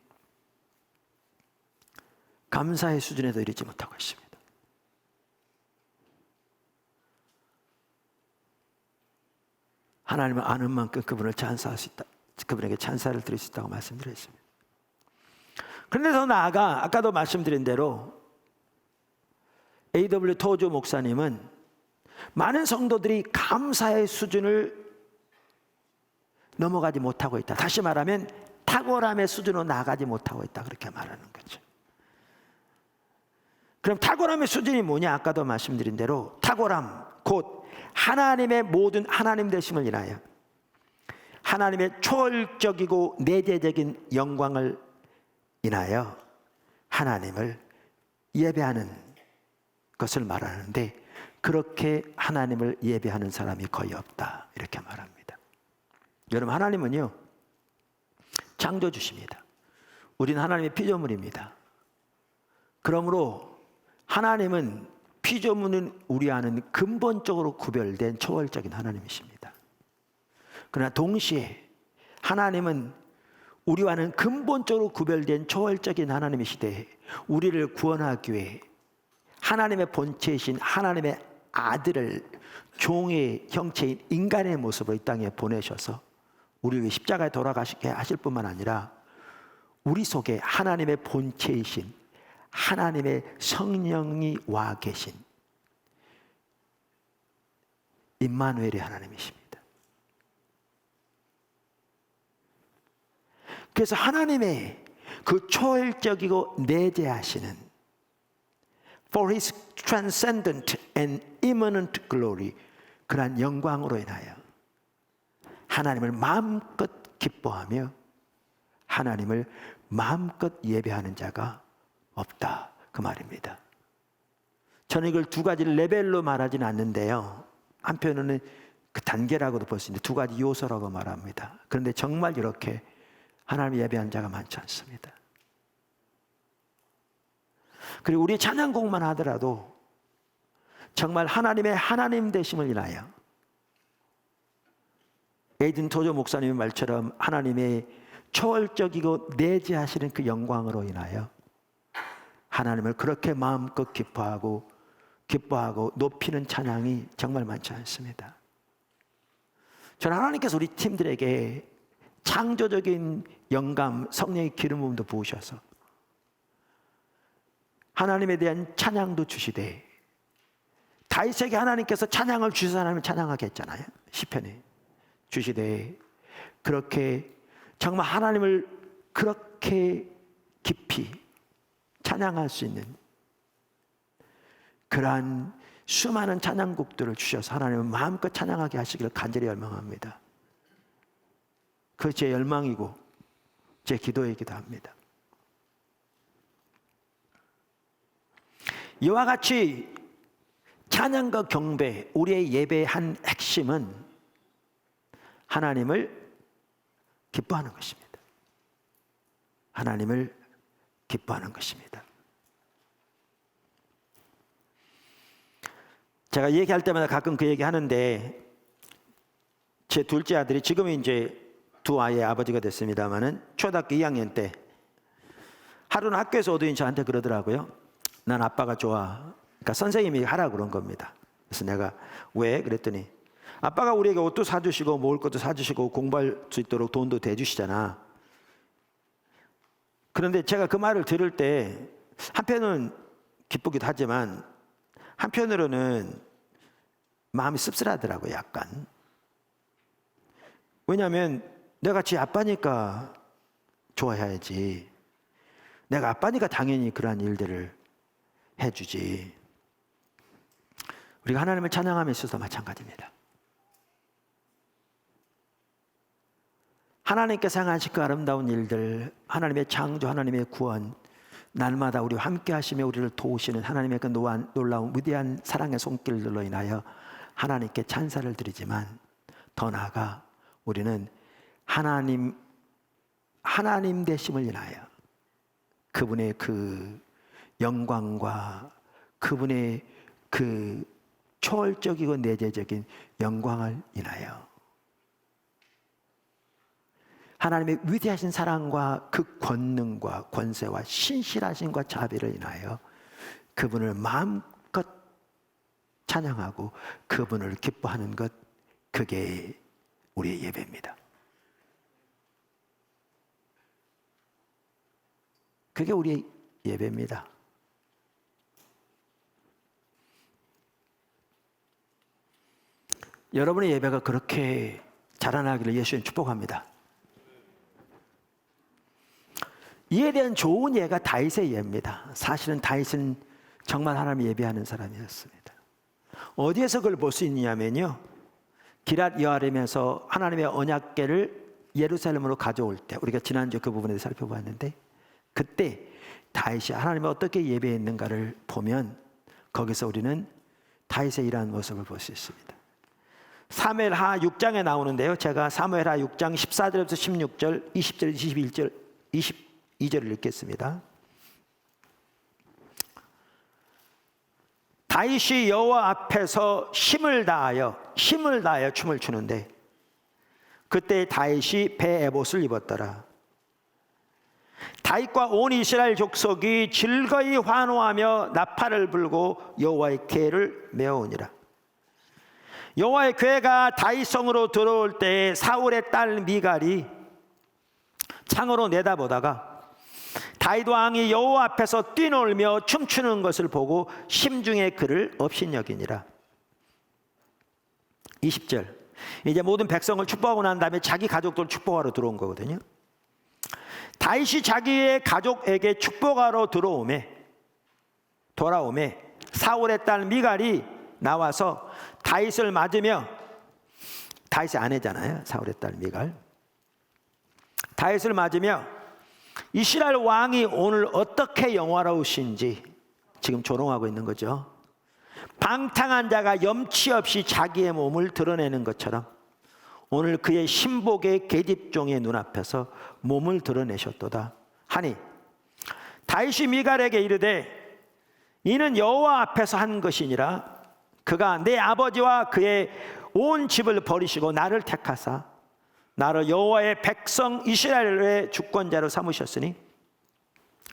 감사의 수준에도 이르지 못하고 있습니다. 하나님을 아는 만큼 그분을 찬사할 수 있다. 그분에게 찬사를 드릴 수 있다고 말씀드렸습니다. 그런데 더 나아가 아까도 말씀드린 대로 A.W. 토저 목사님은 많은 성도들이 감사의 수준을 넘어가지 못하고 있다. 다시 말하면 탁월함의 수준으로 나가지 못하고 있다. 그렇게 말하는 거죠. 그럼 탁월함의 수준이 뭐냐? 아까도 말씀드린 대로 탁월함 곧 하나님의 모든 하나님 되심을 인하여 하나님의 초월적이고 내재적인 영광을 인하여 하나님을 예배하는 것을 말하는데, 그렇게 하나님을 예배하는 사람이 거의 없다, 이렇게 말합니다. 여러분, 하나님은요 창조주십니다. 우리는 하나님의 피조물입니다. 그러므로 하나님은 피조물은 우리와는 근본적으로 구별된 초월적인 하나님이십니다. 그러나 동시에 하나님은 우리와는 근본적으로 구별된 초월적인 하나님이시되, 우리를 구원하기 위해 하나님의 본체이신 하나님의 아들을 종의 형체인 인간의 모습으로 이 땅에 보내셔서 우리를 위해 십자가에 돌아가시게 하실 뿐만 아니라, 우리 속에 하나님의 본체이신 하나님의 성령이 와 계신 임마누엘의 하나님이십니다. 그래서 하나님의 그 초월적이고 내재하시는 For His transcendent and immanent glory, 그러한 영광으로 인하여 하나님을 마음껏 기뻐하며 하나님을 마음껏 예배하는 자가 없다, 그 말입니다. 저는 이걸 두 가지 레벨로 말하지는 않는데요, 한편으로는 그 단계라고도 볼 수 있는데 두 가지 요소라고 말합니다. 그런데 정말 이렇게 하나님을 예배하는 자가 많지 않습니다. 그리고 우리 찬양곡만 하더라도 정말 하나님의 하나님 되심을 인하여, 에이든 토저 목사님의 말처럼 하나님의 초월적이고 내재하시는 그 영광으로 인하여 하나님을 그렇게 마음껏 기뻐하고 높이는 찬양이 정말 많지 않습니다. 저는 하나님께서 우리 팀들에게 창조적인 영감, 성령의 기름 부음도 부으셔서 하나님에 대한 찬양도 주시되, 다윗에게 하나님께서 찬양을 주셔서 하나님을 찬양하게 했잖아요. 시편에 주시되, 그렇게 정말 하나님을 그렇게 깊이 찬양할 수 있는 그러한 수많은 찬양곡들을 주셔서 하나님을 마음껏 찬양하게 하시기를 간절히 열망합니다. 그것이 제 열망이고 제 기도이기도 합니다. 이와 같이 찬양과 경배, 우리의 예배의 한 핵심은 하나님을 기뻐하는 것입니다. 하나님을 기뻐하는 것입니다. 제가 얘기할 때마다 가끔 그 얘기 하는데, 제 둘째 아들이 지금은 이제 두 아이의 아버지가 됐습니다마는 초등학교 2학년 때 하루는 학교에서 오더니 저한테 그러더라고요. 난 아빠가 좋아. 그러니까 선생님이 하라고 그런 겁니다. 그래서 내가 왜? 그랬더니 아빠가 우리에게 옷도 사주시고 먹을 것도 사주시고 공부할 수 있도록 돈도 대주시잖아. 그런데 제가 그 말을 들을 때 한편은 기쁘기도 하지만 한편으로는 마음이 씁쓸하더라고요, 약간. 왜냐하면 내가 지 아빠니까 좋아해야지. 내가 아빠니까 당연히 그러한 일들을 해주지. 우리가 하나님을 찬양함에 있어서 마찬가지입니다. 하나님께서 행하실 그 아름다운 일들, 하나님의 창조, 하나님의 구원, 날마다 우리와 함께 하시며 우리를 도우시는 하나님의 그 놀라운 위대한 사랑의 손길들로 인하여 하나님께 찬사를 드리지만, 더 나아가 우리는 하나님 되심을 인하여 그분의 그 영광과 그분의 그 초월적이고 내재적인 영광을 인하여 하나님의 위대하신 사랑과 그 권능과 권세와 신실하심과 자비를 인하여 그분을 마음껏 찬양하고 그분을 기뻐하는 것, 그게 우리의 예배입니다. 그게 우리의 예배입니다. 여러분의 예배가 그렇게 자라나기를 예수님 축복합니다. 이에 대한 좋은 예가 다윗의 예입니다. 사실은 다윗은 정말 하나님 예배하는 사람이었습니다. 어디에서 그걸 볼 수 있냐면요, 기럇 여아림에서 하나님의 언약궤를 예루살렘으로 가져올 때, 우리가 지난주 그 부분에 대해서 살펴봤는데, 그때 다윗이 하나님을 어떻게 예배했는가를 보면 거기서 우리는 다윗의 이러한 모습을 볼 수 있습니다. 사무엘하 6장에 나오는데요, 제가 사무엘하 6장 14절부터 16절, 20절, 21절, 22절을 읽겠습니다. 다윗이 여호와 앞에서 힘을 다하여 춤을 추는데, 그때 다윗이 배 에봇을 입었더라. 다윗과 온 이스라엘 족속이 즐거이 환호하며 나팔을 불고 여호와의 궤를 메어오니라. 여호와의 궤가 다윗성으로 들어올 때 사울의 딸 미갈이 창으로 내다보다가 다윗 왕이 여호와 앞에서 뛰놀며 춤추는 것을 보고 심중에 그를 업신여기니라. 20절, 이제 모든 백성을 축복하고 난 다음에 자기 가족들을 축복하러 들어온 거거든요. 다윗이 자기의 가족에게 축복하러 돌아오매 사울의 딸 미갈이 나와서 다윗을 맞으며, 다윗의 아내잖아요, 사울의 딸 미갈. 다윗을 맞으며 이스라엘 왕이 오늘 어떻게 영화로우신지 지금 조롱하고 있는 거죠. 방탕한 자가 염치 없이 자기의 몸을 드러내는 것처럼 오늘 그의 신복의 계집종의 눈앞에서 몸을 드러내셨도다 하니, 다윗이 미갈에게 이르되 이는 여호와 앞에서 한 것이니라. 그가 내 아버지와 그의 온 집을 버리시고 나를 택하사 나를 여호와의 백성 이스라엘의 주권자로 삼으셨으니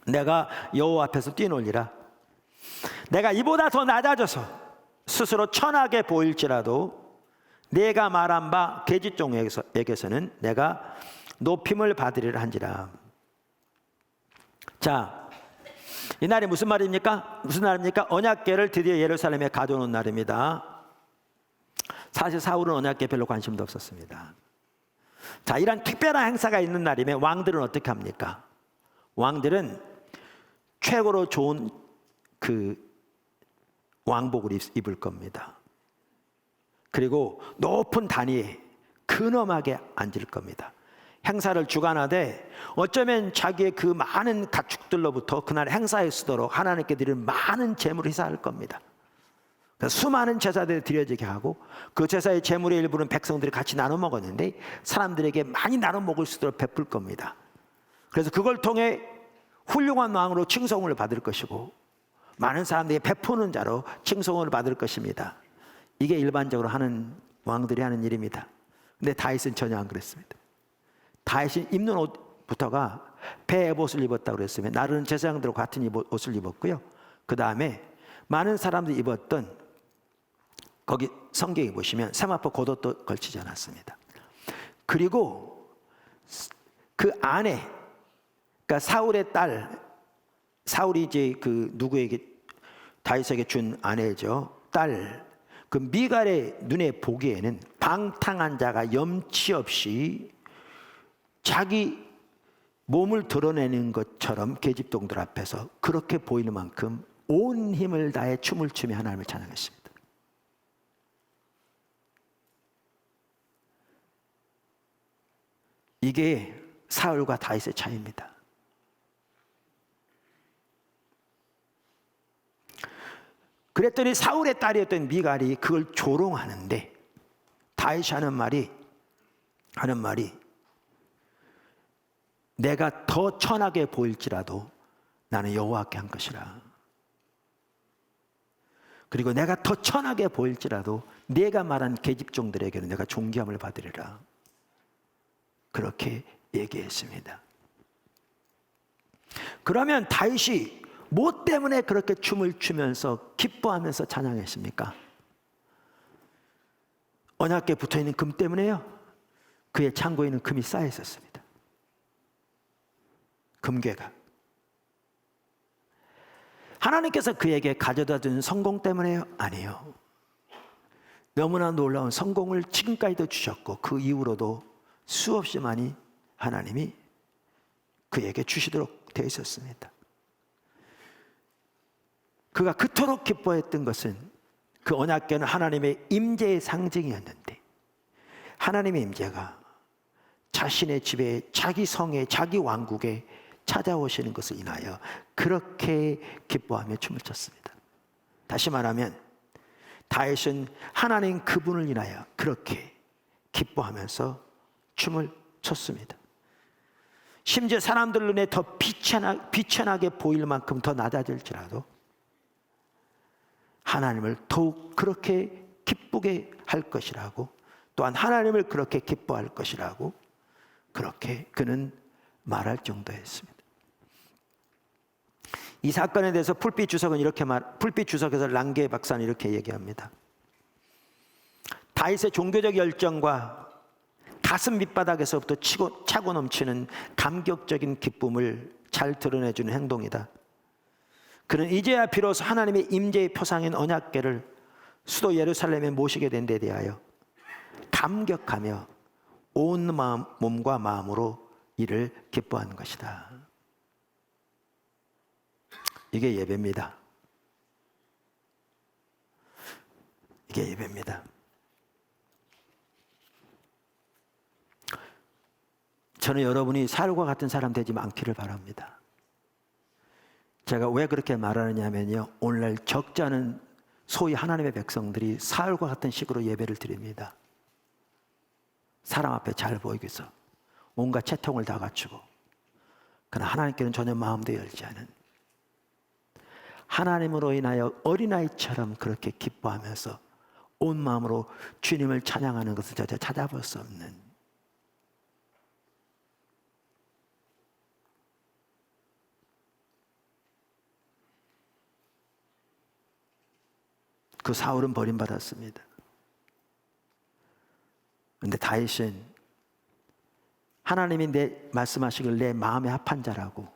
내가 여호와 앞에서 뛰놀리라. 내가 이보다 더 낮아져서 스스로 천하게 보일지라도 내가 말한 바 계집종에게서는 내가 높임을 받으리라 한지라. 자, 이 날이 무슨 말입니까? 무슨 날입니까? 언약궤를 드디어 예루살렘에 가져오는 날입니다. 사실 사울은 언약궤 별로 관심도 없었습니다. 자, 이런 특별한 행사가 있는 날이면 왕들은 어떻게 합니까? 왕들은 최고로 좋은 그 왕복을 입을 겁니다. 그리고 높은 단위에 근엄하게 앉을 겁니다. 행사를 주관하되 어쩌면 자기의 그 많은 가축들로부터 그날 행사에 쓰도록 하나님께 드리는 많은 재물을 희사할 겁니다. 수많은 제사들이 드려지게 하고 그 제사의 재물의 일부는 백성들이 같이 나눠 먹었는데 사람들에게 많이 나눠 먹을 수 있도록 베풀 겁니다. 그래서 그걸 통해 훌륭한 왕으로 칭송을 받을 것이고 많은 사람들이 베푸는 자로 칭송을 받을 것입니다. 이게 일반적으로 하는 왕들이 하는 일입니다. 근데 다윗은 전혀 안 그랬습니다. 다윗이 입는 옷부터가 배 에봇을 입었다고 그랬으면 나르는 제사장들과 같은 옷을 입었고요. 그 다음에 많은 사람들이 입었던, 거기 성경에 보시면 세마포 겉옷도 걸치지 않았습니다. 그리고 그 아내, 그러니까 사울의 딸, 사울이 이제 그 누구에게, 다윗에게 준 아내죠, 딸, 그 미갈의 눈에 보기에는 방탕한 자가 염치 없이 자기 몸을 드러내는 것처럼 계집종들 앞에서 그렇게 보이는 만큼 온 힘을 다해 춤을 추며 하나님을 찬양했습니다. 이게 사울과 다윗의 차이입니다. 그랬더니 사울의 딸이었던 미갈이 그걸 조롱하는데 다윗이 하는 말이 내가 더 천하게 보일지라도 나는 여호와께 한 것이라. 그리고 내가 더 천하게 보일지라도 네가 말한 계집종들에게는 내가 존귀함을 받으리라. 그렇게 얘기했습니다. 그러면 다윗이 뭐 때문에 그렇게 춤을 추면서 기뻐하면서 찬양했습니까? 언약궤에 붙어있는 금 때문에요? 그의 창고에는 금이 쌓여 있었습니다. 금괴가. 하나님께서 그에게 가져다 준 성공 때문에요? 아니에요. 너무나 놀라운 성공을 지금까지도 주셨고 그 이후로도 수없이 많이 하나님이 그에게 주시도록 되어 있었습니다. 그가 그토록 기뻐했던 것은 그 언약궤는 하나님의 임재의 상징이었는데 하나님의 임재가 자신의 집에, 자기 성에, 자기 왕국에 찾아오시는 것을 인하여 그렇게 기뻐하며 춤을 췄습니다. 다시 말하면 다윗은 하나님 그분을 인하여 그렇게 기뻐하면서 춤을 췄습니다. 심지어 사람들 눈에 더 비천하게 보일 만큼 더 낮아질지라도 하나님을 더욱 그렇게 기쁘게 할 것이라고, 또한 하나님을 그렇게 기뻐할 것이라고 그렇게 그는 말할 정도였습니다. 이 사건에 대해서 풀빛 주석에서 랑게 박사는 이렇게 얘기합니다. 다윗의 종교적 열정과 가슴 밑바닥에서부터 차고 넘치는 감격적인 기쁨을 잘 드러내주는 행동이다. 그는 이제야 비로소 하나님의 임재의 표상인 언약궤를 수도 예루살렘에 모시게 된 데 대하여 감격하며 온 몸과 마음으로 이를 기뻐하는 것이다. 이게 예배입니다. 이게 예배입니다. 저는 여러분이 사울과 같은 사람 되지 않기를 바랍니다. 제가 왜 그렇게 말하느냐면요, 오늘날 적지 않은 소위 하나님의 백성들이 사울과 같은 식으로 예배를 드립니다. 사람 앞에 잘 보이기 위해서 온갖 채통을 다 갖추고, 그러나 하나님께는 전혀 마음도 열지 않은, 하나님으로 인하여 어린아이처럼 그렇게 기뻐하면서 온 마음으로 주님을 찬양하는 것을 저저 찾아볼 수 없는, 그 사울은 버림받았습니다. 그런데 다윗은 하나님이 말씀하시길 내 마음에 합한 자라고,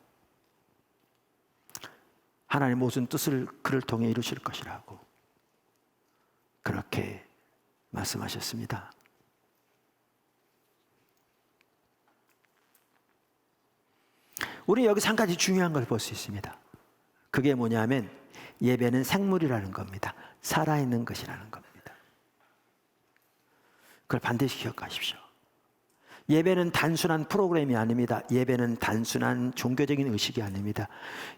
하나님 모든 뜻을 그를 통해 이루실 것이라고 그렇게 말씀하셨습니다. 우리 여기서 한 가지 중요한 걸 볼 수 있습니다. 그게 뭐냐면 예배는 생물이라는 겁니다. 살아있는 것이라는 겁니다. 그걸 반드시 기억하십시오. 예배는 단순한 프로그램이 아닙니다. 예배는 단순한 종교적인 의식이 아닙니다.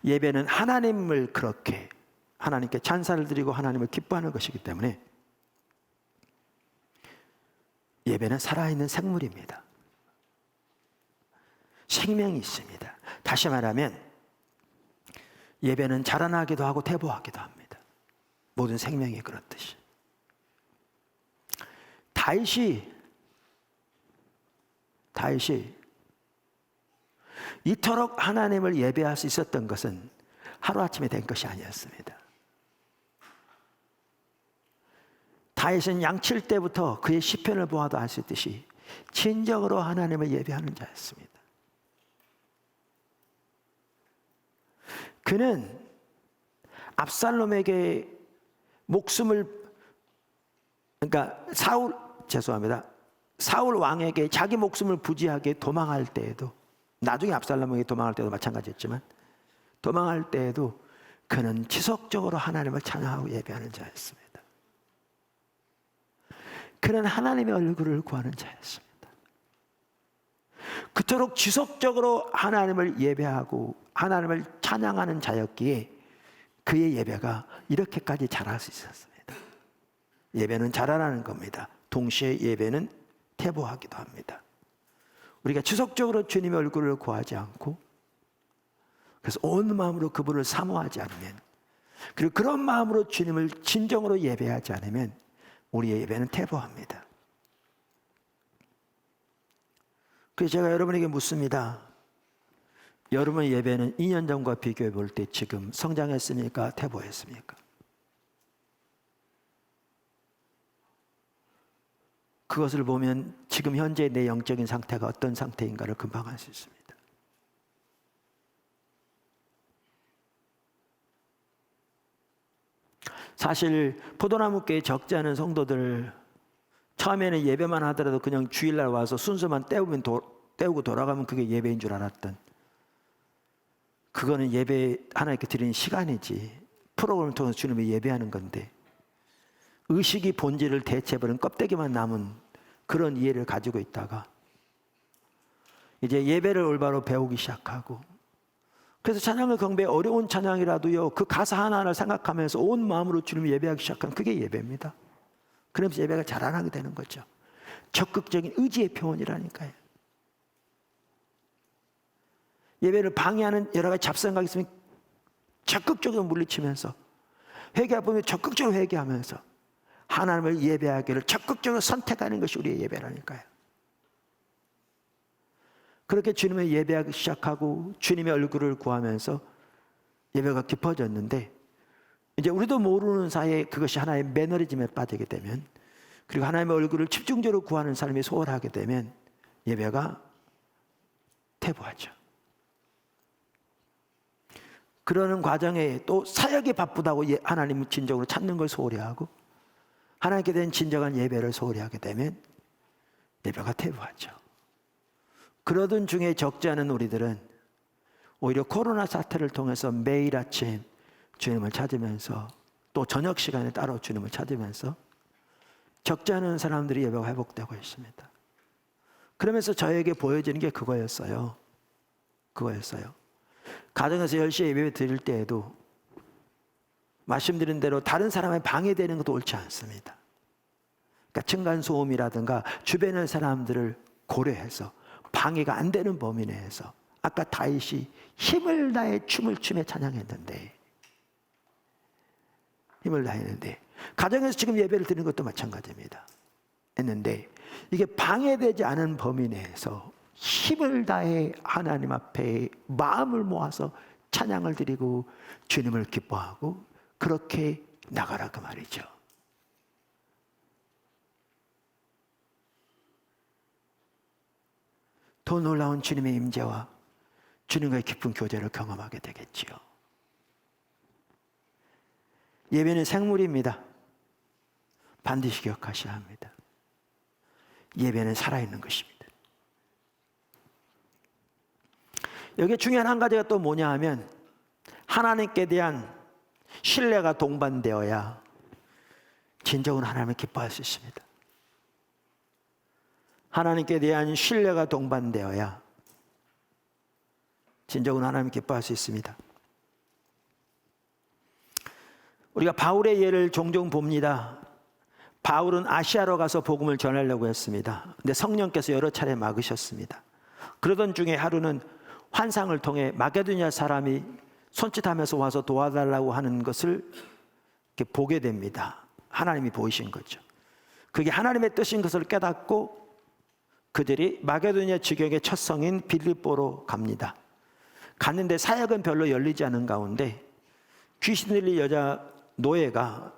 예배는 하나님을 그렇게 하나님께 찬사를 드리고 하나님을 기뻐하는 것이기 때문에 예배는 살아있는 생물입니다. 생명이 있습니다. 다시 말하면 예배는 자라나기도 하고 퇴보하기도 합니다. 모든 생명이 그렇듯이. 다윗이 이토록 하나님을 예배할 수 있었던 것은 하루아침에 된 것이 아니었습니다. 다윗은 양칠 때부터 그의 시편을 보아도 알 수 있듯이 진정으로 하나님을 예배하는 자였습니다. 그는 압살롬에게 사울 왕에게 자기 목숨을 부지하게 도망할 때에도, 나중에 압살롬에게 도망할 때도 마찬가지였지만 도망할 때에도 그는 지속적으로 하나님을 찬양하고 예배하는 자였습니다. 그는 하나님의 얼굴을 구하는 자였습니다. 그토록 지속적으로 하나님을 예배하고 하나님을 찬양하는 자였기에 그의 예배가 이렇게까지 자랄 수 있었습니다. 예배는 자라나는 겁니다. 동시에 예배는 퇴보하기도 합니다. 우리가 지속적으로 주님의 얼굴을 구하지 않고, 그래서 온 마음으로 그분을 사모하지 않으면, 그리고 그런 마음으로 주님을 진정으로 예배하지 않으면 우리의 예배는 퇴보합니다. 그래서 제가 여러분에게 묻습니다. 여러분의 예배는 2년 전과 비교해 볼 때 지금 성장했습니까? 퇴보했습니까? 그것을 보면 지금 현재 내 영적인 상태가 어떤 상태인가를 금방 알 수 있습니다. 사실 포도나무교회 적지 않은 성도들, 처음에는 예배만 하더라도 그냥 주일날 와서 순서만 때우고 돌아가면 그게 예배인 줄 알았던, 그거는 예배 하나님께 드리는 시간이지, 프로그램을 통해서 주님을 예배하는 건데, 의식이 본질을 대체해버린 껍데기만 남은 그런 이해를 가지고 있다가 이제 예배를 올바로 배우기 시작하고, 그래서 찬양의 경배, 어려운 찬양이라도요, 그 가사 하나하나를 생각하면서 온 마음으로 주님을 예배하기 시작하면 그게 예배입니다. 그러면서 예배가 자라나게 되는 거죠. 적극적인 의지의 표현이라니까요. 예배를 방해하는 여러 가지 잡생각이 있으면 적극적으로 물리치면서, 회개할 보면 적극적으로 회개하면서 하나님을 예배하기를 적극적으로 선택하는 것이 우리의 예배라니까요. 그렇게 주님을 예배하기 시작하고 주님의 얼굴을 구하면서 예배가 깊어졌는데, 이제 우리도 모르는 사이에 그것이 하나의 매너리즘에 빠지게 되면, 그리고 하나님의 얼굴을 집중적으로 구하는 삶이 소홀하게 되면 예배가 퇴보하죠. 그러는 과정에 또 사역이 바쁘다고 하나님을 진정으로 찾는 걸 소홀히 하고, 하나님께 대한 진정한 예배를 소홀히 하게 되면 예배가 퇴보하죠. 그러던 중에 적지 않은 우리들은 오히려 코로나 사태를 통해서 매일 아침 주님을 찾으면서, 또 저녁 시간에 따로 주님을 찾으면서 적지 않은 사람들이 예배가 회복되고 있습니다. 그러면서 저에게 보여지는 게 그거였어요. 가정에서 10시에 예배 드릴 때에도 말씀드린 대로 다른 사람에 방해되는 것도 옳지 않습니다. 그러니까 층간소음이라든가 주변의 사람들을 고려해서 방해가 안 되는 범위 내에서, 아까 다윗이 힘을 다해 춤을 추며 찬양했는데, 가정에서 지금 예배를 드리는 것도 마찬가지입니다. 했는데 이게 방해되지 않은 범위 내에서 힘을 다해 하나님 앞에 마음을 모아서 찬양을 드리고 주님을 기뻐하고 그렇게 나가라 그 말이죠. 더 놀라운 주님의 임재와 주님과의 깊은 교제를 경험하게 되겠지요. 예배는 생물입니다. 반드시 기억하셔야 합니다. 예배는 살아있는 것입니다. 여기에 중요한 한 가지가 또 뭐냐 하면, 하나님께 대한 신뢰가 동반되어야 진정으로 하나님을 기뻐할 수 있습니다. 하나님께 대한 신뢰가 동반되어야 진정으로 하나님을 기뻐할 수 있습니다. 우리가 바울의 예를 종종 봅니다. 바울은 아시아로 가서 복음을 전하려고 했습니다. 근데 성령께서 여러 차례 막으셨습니다. 그러던 중에 하루는 환상을 통해 마게도냐 사람이 손짓하면서 와서 도와달라고 하는 것을 이렇게 보게 됩니다. 하나님이 보이신 거죠. 그게 하나님의 뜻인 것을 깨닫고 그들이 마게도냐 지경의 첫 성인 빌립보로 갑니다. 갔는데 사역은 별로 열리지 않은 가운데 귀신 들린 여자 노예가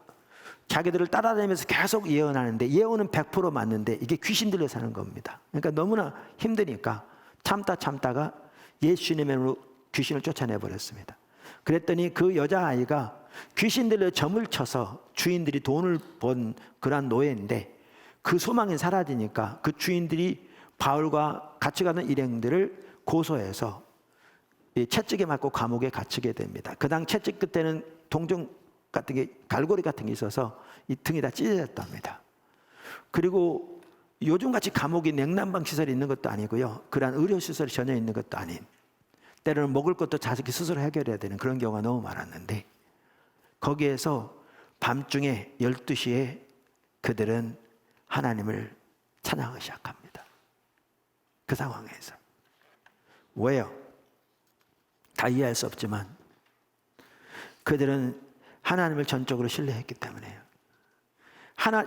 자기들을 따라다니면서 계속 예언하는데, 예언은 100% 맞는데 이게 귀신 들려 사는 겁니다. 그러니까 너무나 힘드니까 참다가 예수님으로 귀신을 쫓아내버렸습니다. 그랬더니 그 여자아이가 귀신 들려 점을 쳐서 주인들이 돈을 번 그런 노예인데, 그 소망이 사라지니까 그 주인들이 바울과 같이 가는 일행들을 고소해서 채찍에 맞고 감옥에 갇히게 됩니다. 그 당 채찍 끝에는 동정 같은 게, 갈고리 같은 게 있어서 이 등이 다 찢어졌답니다. 그리고 요즘같이 감옥이 냉난방 시설이 있는 것도 아니고요, 그러한 의료시설이 전혀 있는 것도 아닌, 때로는 먹을 것도 자식이 스스로 해결해야 되는 그런 경우가 너무 많았는데, 거기에서 밤중에 12시에 그들은 하나님을 찬양하기 시작합니다. 그 상황에서. 왜요? 다 이해할 수 없지만 그들은 하나님을 전적으로 신뢰했기 때문에요.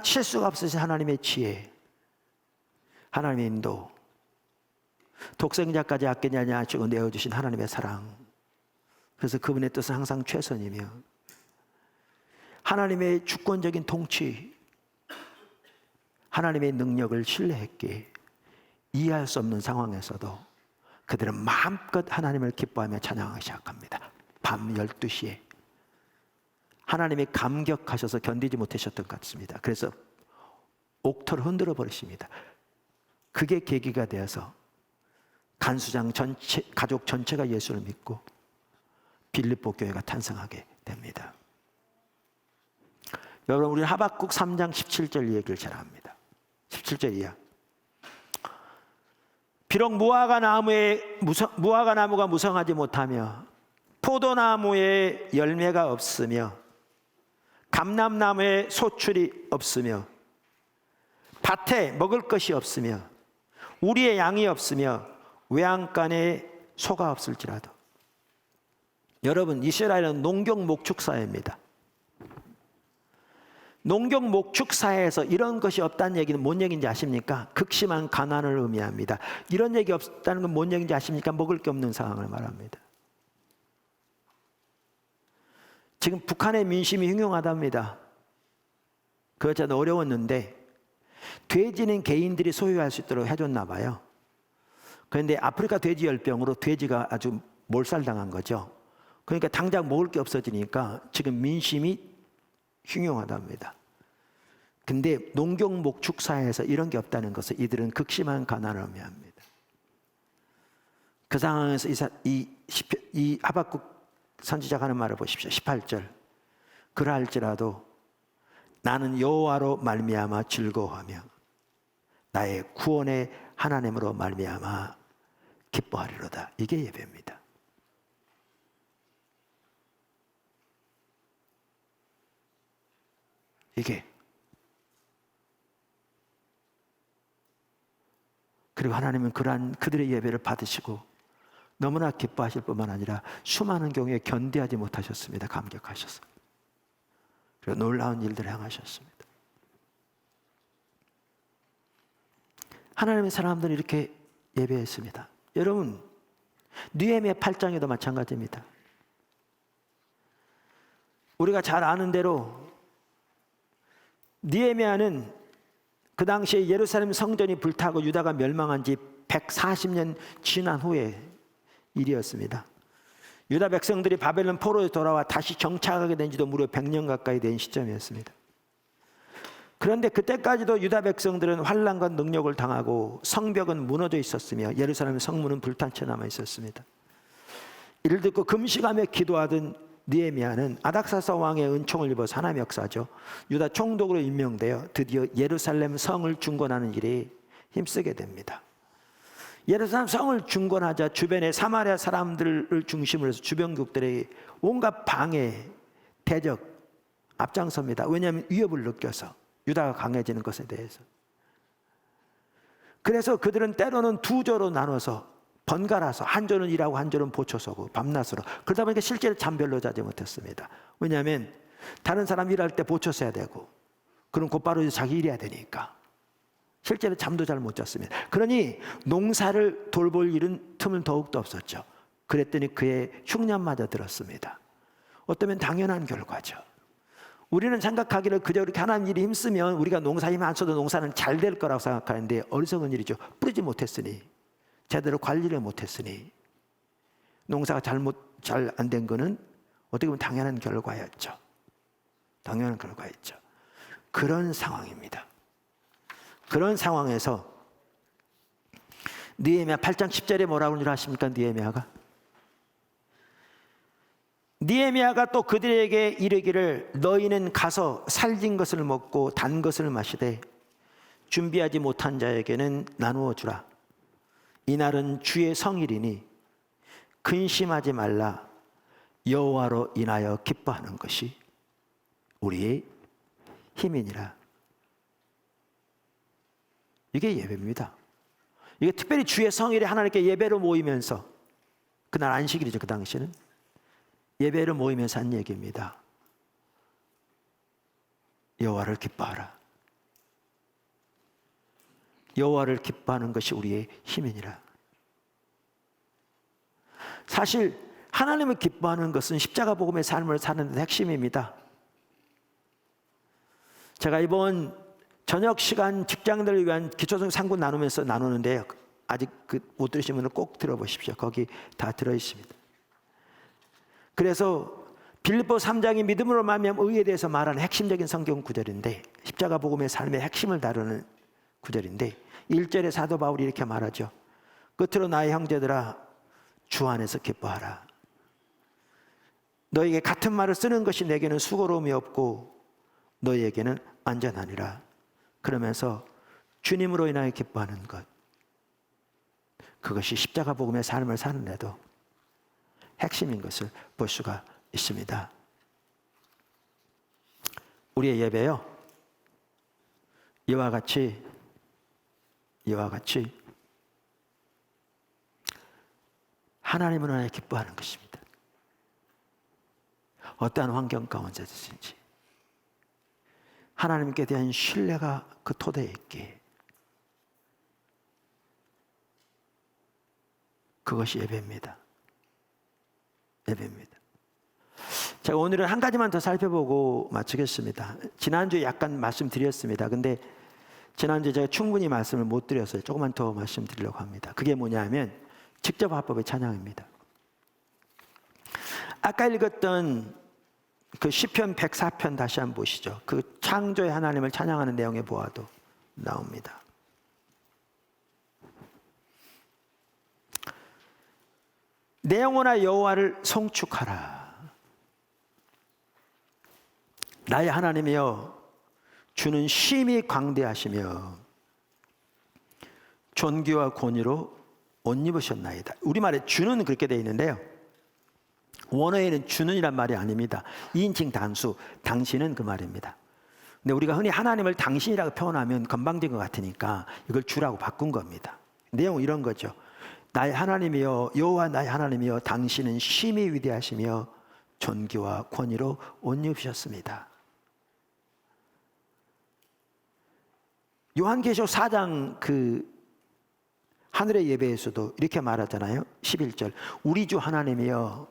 실수가 없으신 하나님의 지혜, 하나님의 인도, 독생자까지 아끼냐냐 하시고 내어주신 하나님의 사랑, 그래서 그분의 뜻은 항상 최선이며 하나님의 주권적인 통치, 하나님의 능력을 신뢰했기에 이해할 수 없는 상황에서도 그들은 마음껏 하나님을 기뻐하며 찬양하기 시작합니다. 밤 12시에 하나님이 감격하셔서 견디지 못하셨던 것 같습니다. 그래서 옥토를 흔들어 버리십니다. 그게 계기가 되어서 간수장 전체, 가족 전체가 예수를 믿고 빌립보 교회가 탄생하게 됩니다. 여러분, 우리는 하박국 3장 17절 이 얘기를 잘 압니다. 17절 이하. 비록 무화과 나무가 무성하지 못하며 포도나무에 열매가 없으며 감람나무에 소출이 없으며 밭에 먹을 것이 없으며 우리의 양이 없으며 외양간에 소가 없을지라도. 여러분, 이스라엘은 농경 목축 사회입니다. 농경 목축 사회에서 이런 것이 없다는 얘기는 뭔 얘기인지 아십니까? 극심한 가난을 의미합니다. 이런 얘기 없다는 건 뭔 얘기인지 아십니까? 먹을 게 없는 상황을 말합니다. 지금 북한의 민심이 흉흉하답니다. 그거 참 어려웠는데 돼지는 개인들이 소유할 수 있도록 해줬나 봐요. 그런데 아프리카 돼지열병으로 돼지가 아주 몰살당한 거죠. 그러니까 당장 먹을 게 없어지니까 지금 민심이 흉흉하답니다. 근데 농경 목축 사회에서 이런 게 없다는 것을 이들은 극심한 가난을 의미합니다. 그 상황에서 이 하박국 선지자가 하는 말을 보십시오. 18절. 그러할지라도 나는 여호와로 말미암아 즐거워하며 나의 구원의 하나님으로 말미암아 기뻐하리로다. 이게 예배입니다. 이게. 그리고 하나님은 그러한 그들의 예배를 받으시고 너무나 기뻐하실 뿐만 아니라 수많은 경우에 견디하지 못하셨습니다. 감격하셔서. 그리고 놀라운 일들을 행하셨습니다. 하나님의 사람들은 이렇게 예배했습니다. 여러분, 느헤미야 8장에도 마찬가지입니다. 우리가 잘 아는 대로 느헤미야는 그 당시에 예루살렘 성전이 불타고 유다가 멸망한 지 140년 지난 후에 일이었습니다. 유다 백성들이 바벨론 포로에 돌아와 다시 정착하게 된 지도 무려 100년 가까이 된 시점이었습니다. 그런데 그때까지도 유다 백성들은 환난과 능력을 당하고 성벽은 무너져 있었으며 예루살렘 성문은 불탄 채 남아 있었습니다. 이를 듣고 금식하며 기도하던 느헤미야는 아닥사스 왕의 은총을 입어서 하나님의 역사죠. 유다 총독으로 임명되어 드디어 예루살렘 성을 중건하는 일에 힘쓰게 됩니다. 예루살렘 성을 중건하자 주변의 사마리아 사람들을 중심으로 해서 주변국들에게 온갖 방해, 대적 앞장섭니다. 왜냐하면 위협을 느껴서 유다가 강해지는 것에 대해서. 그래서 그들은 때로는 두 조로 나눠서 번갈아서 한 조는 일하고 한 조는 보초 서고 밤낮으로. 그러다 보니까 실제로 잠별로 자지 못했습니다. 왜냐하면 다른 사람 일할 때 보초 서야 되고 그럼 곧바로 자기 일해야 되니까. 실제로 잠도 잘 못 잤습니다. 그러니 농사를 돌볼 일은 틈은 더욱더 없었죠. 그랬더니 그의 흉년마저 들었습니다. 어쩌면 당연한 결과죠. 우리는 생각하기를 그저 이렇게 하나님 일이 힘쓰면 우리가 농사 힘 안 써도 농사는 잘 될 거라고 생각하는데 어리석은 일이죠. 뿌리지 못했으니, 제대로 관리를 못했으니 농사가 잘 안 된 거는 어떻게 보면 당연한 결과였죠. 당연한 결과였죠. 그런 상황입니다. 그런 상황에서 느헤미야 8장 10절에 뭐라고 하는 줄 아십니까? 느헤미야가 또 그들에게 이르기를 너희는 가서 살진 것을 먹고 단 것을 마시되 준비하지 못한 자에게는 나누어 주라. 이날은 주의 성일이니 근심하지 말라. 여호와로 인하여 기뻐하는 것이 우리의 힘이니라. 이게 예배입니다. 이게 특별히 주의 성일에 하나님께 예배로 모이면서, 그날 안식일이죠. 그 당시에는 예배로 모이면서 한 얘기입니다. 여호와를 기뻐하라. 여호와를 기뻐하는 것이 우리의 힘이니라. 사실 하나님을 기뻐하는 것은 십자가 복음의 삶을 사는 데 핵심입니다. 제가 이번 저녁 시간 직장들을 위한 기초성 상군 나누면서 나누는데 아직 못 들으신 분은 꼭 들어보십시오. 거기 다 들어있습니다. 그래서 빌립보 3장이 믿음으로 말미암아 의에 대해서 말하는 핵심적인 성경 구절인데, 십자가 복음의 삶의 핵심을 다루는 구절인데 1절에 사도 바울이 이렇게 말하죠. 끝으로 나의 형제들아 주 안에서 기뻐하라. 너에게 같은 말을 쓰는 것이 내게는 수고로움이 없고 너희에게는 안전하니라. 그러면서 주님으로 인하여 기뻐하는 것. 그것이 십자가 복음의 삶을 사는 데도 핵심인 것을 볼 수가 있습니다. 우리의 예배요, 이와 같이 하나님을 하나님 기뻐하는 것입니다. 어떠한 환경 가운데든지 하나님께 대한 신뢰가 그 토대에 있기에, 그것이 예배입니다. 예배입니다. 제가 오늘은 한 가지만 더 살펴보고 마치겠습니다. 지난주에 약간 말씀드렸습니다. 근데 지난주에 제가 충분히 말씀을 못 드렸어요. 조금만 더 말씀드리려고 합니다. 그게 뭐냐면 직접 화법의 찬양입니다. 아까 읽었던 그 시편 104편 다시 한번 보시죠. 그 창조의 하나님을 찬양하는 내용에 보아도 나옵니다. 내 영혼아 여호와를 송축하라. 나의 하나님이여, 주는 심히 광대하시며 존귀와 권위로 옷 입으셨나이다. 우리말에 주는 그렇게 되어 있는데요, 원어에는 주는이란 말이 아닙니다. 2인칭 단수, 당신은 그 말입니다. 근데 우리가 흔히 하나님을 당신이라고 표현하면 건방진 것 같으니까 이걸 주라고 바꾼 겁니다. 내용은 이런 거죠. 나의 하나님이여, 여호와 나의 하나님이여, 당신은 심히 위대하시며 존귀와 권위로 옷 입으셨습니다. 요한계시록 4장 그 하늘의 예배에서도 이렇게 말하잖아요. 11절, 우리 주 하나님이여,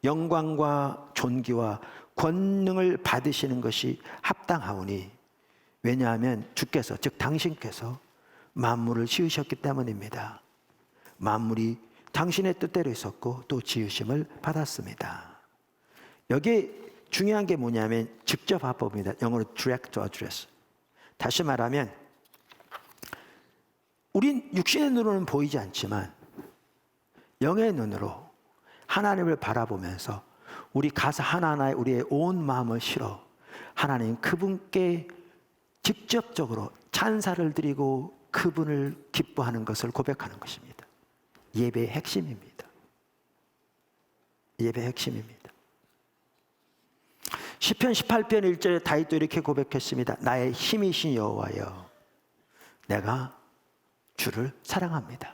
영광과 존귀와 권능을 받으시는 것이 합당하오니, 왜냐하면 주께서, 즉 당신께서 만물을 지으셨기 때문입니다. 만물이 당신의 뜻대로 있었고 또 지으심을 받았습니다. 여기에 중요한 게 뭐냐면 직접 화법입니다. 영어로 direct address. 다시 말하면 우린 육신의 눈으로는 보이지 않지만 영의 눈으로 하나님을 바라보면서 우리 가사 하나하나에 우리의 온 마음을 실어 하나님 그분께 직접적으로 찬사를 드리고 그분을 기뻐하는 것을 고백하는 것입니다. 예배의 핵심입니다. 예배의 핵심입니다. 시편 18편 1절에 다윗도 이렇게 고백했습니다. 나의 힘이신 여호와여, 내가 주를 사랑합니다.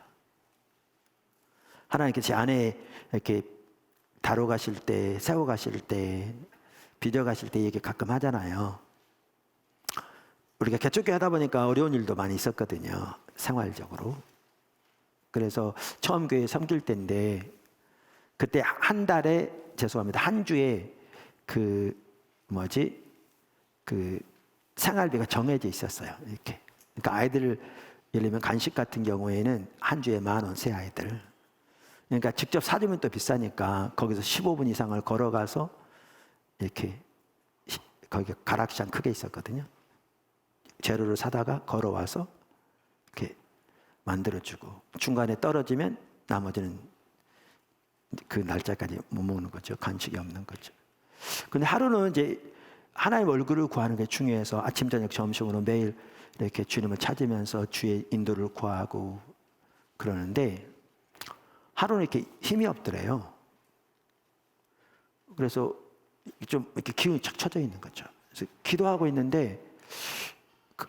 하나님께서 제 안에 이렇게 다뤄 가실 때, 세워 가실 때, 빚어 가실 때 얘기 가끔 하잖아요. 우리가 개척교회 하다 보니까 어려운 일도 많이 있었거든요. 생활적으로. 그래서 처음 교회 섬길 때인데 그때 한 달에, 죄송합니다, 한 주에 그 생활비가 정해져 있었어요. 이렇게. 그러니까 아이들을, 예를 들면 간식 같은 경우에는 한 주에 10,000원, 새 아이들. 그러니까 직접 사주면 또 비싸니까 거기서 15분 이상을 걸어가서 이렇게, 거기 가락시장 크게 있었거든요. 재료를 사다가 걸어와서 이렇게 만들어주고, 중간에 떨어지면 나머지는 그 날짜까지 못 먹는 거죠. 간식이 없는 거죠. 근데 하루는 이제 하나님 얼굴을 구하는 게 중요해서 아침, 저녁, 점심으로 매일 이렇게 주님을 찾으면서 주의 인도를 구하고 그러는데 하루는 이렇게 힘이 없더래요. 그래서 좀 이렇게 기운이 착 쳐져 있는 거죠. 그래서 기도하고 있는데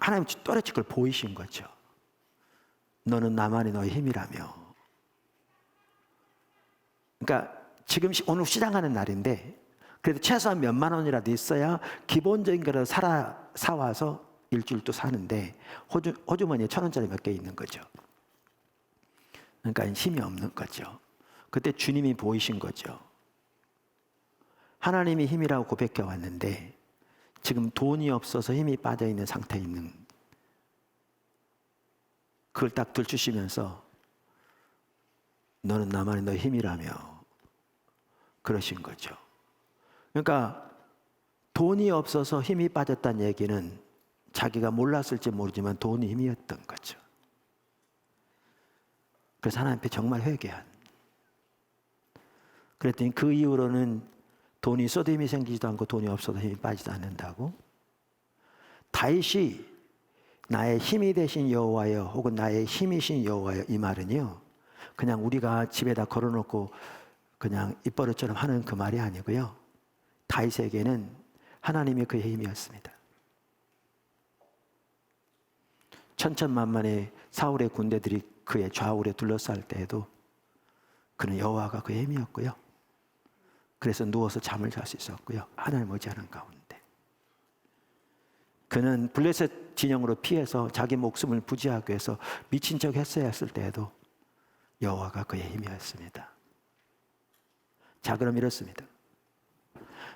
하나님 또렷이 그걸 보이신 거죠. 너는 나만이 너의 힘이라며. 그러니까 지금 오늘 시장하는 날인데 그래도 최소한 몇만 원이라도 있어야 기본적인 거라도 사와서 일주일 또 사는데 호주머니에 1,000원짜리 몇 개 있는 거죠. 그러니까 힘이 없는 거죠. 그때 주님이 보이신 거죠. 하나님이 힘이라고 고백해 왔는데 지금 돈이 없어서 힘이 빠져 있는 상태에 있는, 그걸 딱 들추시면서 너는 나만의 너의 힘이라며 그러신 거죠. 그러니까 돈이 없어서 힘이 빠졌다는 얘기는 자기가 몰랐을지 모르지만 돈이 힘이었던 거죠. 그래서 하나님 앞에 정말 회개한. 그랬더니 그 이후로는 돈이 있어도 힘이 생기지도 않고 돈이 없어도 힘이 빠지지 않는다고. 다윗이 나의 힘이 되신 여호와여, 혹은 나의 힘이신 여호와여, 이 말은요, 그냥 우리가 집에다 걸어놓고 그냥 입버릇처럼 하는 그 말이 아니고요. 다윗에게는 하나님이 그의 힘이었습니다. 천천만만의 사울의 군대들이 그의 좌우에 둘러쌀 때에도 그는 여호와가 그의 힘이었고요. 그래서 누워서 잠을 잘 수 있었고요. 하나님 의지하는 가운데 그는 블레셋 진영으로 피해서 자기 목숨을 부지하기 위해서 미친 척 했어야 했을 때에도 여호와가 그의 힘이었습니다. 자, 그럼 이렇습니다.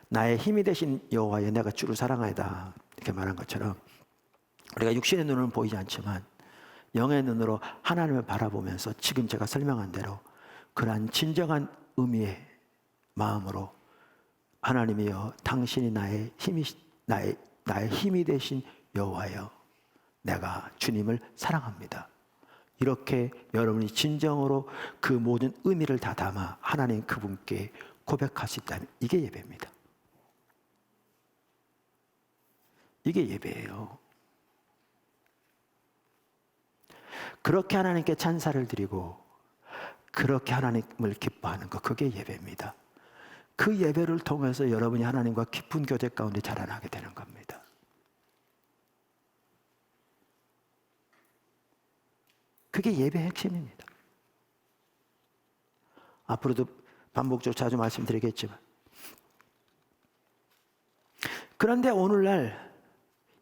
나의 힘이 되신 여호와여, 내가 주를 사랑하이다, 이렇게 말한 것처럼 우리가 육신의 눈으로는 보이지 않지만 영의 눈으로 하나님을 바라보면서 지금 제가 설명한 대로 그러한 진정한 의미의 마음으로 하나님이여, 당신이 나의 힘이 되신 여호와여, 내가 주님을 사랑합니다, 이렇게 여러분이 진정으로 그 모든 의미를 다 담아 하나님 그분께 고백할 수 있다면 이게 예배입니다. 이게 예배예요. 그렇게 하나님께 찬사를 드리고 그렇게 하나님을 기뻐하는 것, 그게 예배입니다. 그 예배를 통해서 여러분이 하나님과 깊은 교제 가운데 자라나게 되는 겁니다. 그게 예배의 핵심입니다. 앞으로도 반복적으로 자주 말씀드리겠지만, 그런데 오늘날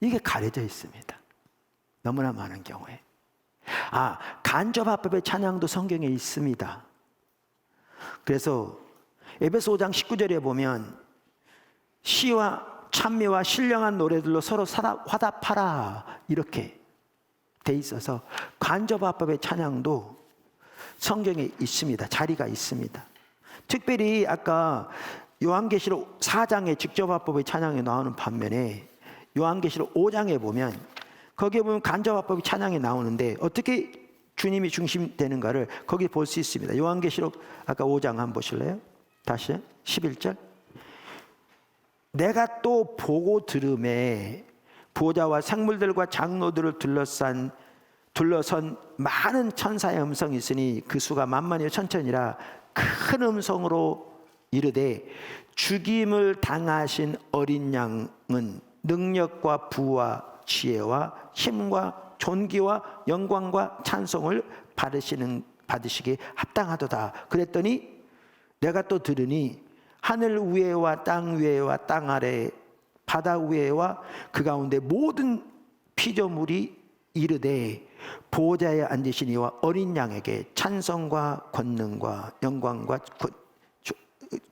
이게 가려져 있습니다. 너무나 많은 경우에. 간접화법의 찬양도 성경에 있습니다. 그래서 에베소 5장 19절에 보면 시와 찬미와 신령한 노래들로 서로 화답하라, 이렇게 돼 있어서 간접화법의 찬양도 성경에 있습니다. 자리가 있습니다. 특별히 아까 요한계시록 4장에 직접화법의 찬양이 나오는 반면에 요한계시록 5장에 보면, 거기에 보면 간접화법의 찬양이 나오는데 어떻게 주님이 중심되는가를 거기 볼 수 있습니다. 요한계시록 아까 5장 한번 보실래요? 다시 11절. 내가 또 보고 들음에 보좌와 생물들과 장로들을 둘러선 많은 천사의 음성이 있으니 그 수가 만만이요 천천이라 큰 음성으로 이르되, 죽임을 당하신 어린 양은 능력과 부와 지혜와 힘과 존귀와 영광과 찬송을 받으시기에 합당하도다. 그랬더니 내가 또 들으니 하늘 위에와 땅 위에와 땅 아래 바다 위에와 그 가운데 모든 피조물이 이르되, 보좌에 앉으신 이와 어린 양에게 찬송과 권능과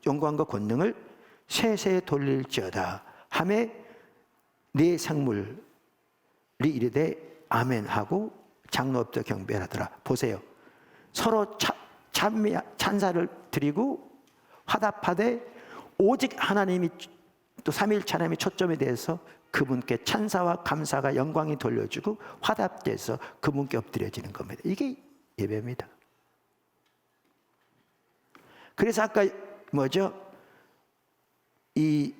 영광과 권능을 세세 돌릴지어다 하매, 네 생물이 이르되 아멘 하고 장로부터 경배하더라. 보세요. 서로 찬사를 드리고 화답하되 오직 하나님이, 또 삼위일체 하나님의 초점에 대해서 그분께 찬사와 감사가 영광이 돌려주고 화답돼서 그분께 엎드려지는 겁니다. 이게 예배입니다. 그래서 아까 뭐죠? 이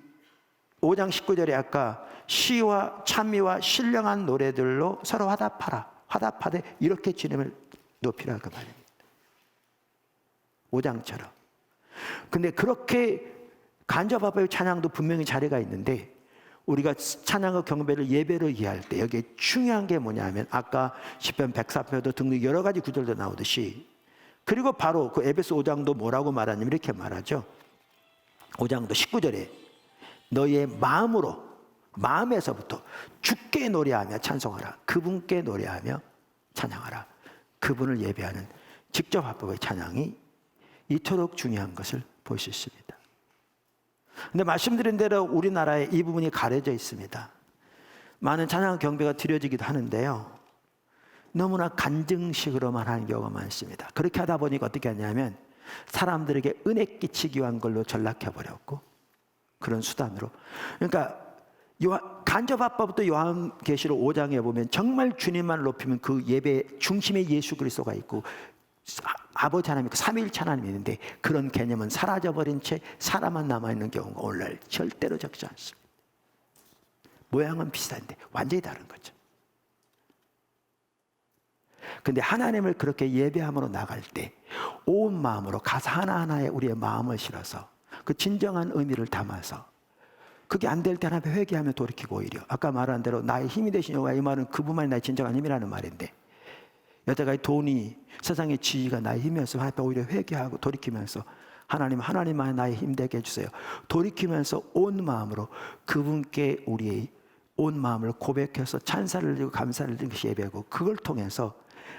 5장 19절에 아까 시와 찬미와 신령한 노래들로 서로 화답하되 이렇게 주님을 높이라, 그 말입니다. 5장처럼. 근데 그렇게 간접화법의 찬양도 분명히 자리가 있는데, 우리가 찬양과 경배를 예배로 이해할 때 여기에 중요한 게 뭐냐면, 아까 시편 104편도 등등 여러 가지 구절도 나오듯이, 그리고 바로 그 에베소 5장도 뭐라고 말하냐면 이렇게 말하죠. 5장도 19절에 너희의 마음에서부터 주께 노래하며 찬송하라, 그분께 노래하며 찬양하라. 그분을 예배하는 직접화법의 찬양이 이토록 중요한 것을 볼 수 있습니다. 근데 말씀드린 대로 우리나라에 이 부분이 가려져 있습니다. 많은 찬양 경배가 드려지기도 하는데요, 너무나 간증식으로만 하는 경우가 많습니다. 그렇게 하다 보니까 어떻게 하냐면 사람들에게 은혜 끼치기 위한 걸로 전락해버렸고, 그런 수단으로. 그러니까 간접화법부터 요한계시록 5장에 보면 정말 주님만 높이면 그 예배 중심에 예수 그리스도가 있고 아버지 하나님, 그 삼위일체 하나님이 있는데, 그런 개념은 사라져버린 채 사람만 남아있는 경우가 오늘날 절대로 적지 않습니다. 모양은 비슷한데 완전히 다른 거죠. 근데 하나님을 그렇게 예배함으로 나갈 때 온 마음으로 가사 하나하나에 우리의 마음을 실어서 그 진정한 의미를 담아서 그게 안 될 때 하나님 앞에 회개하며 돌이키고 오히려 아까 말한 대로 나의 힘이 되신 여호와, 이 말은 그분만이 나의 진정한 힘이라는 말인데 여태까지 돈이 세상의 지위가 나의 힘이어서 하나님 앞에 오히려 회개하고 돌이키면서 하나님만 나의 힘 되게 해주세요. 돌이키면서 온 마음으로 그분께 우리의 온 마음을 고백해서 찬사를 드리고 감사를 드리는 것이 예배고 그걸 통해서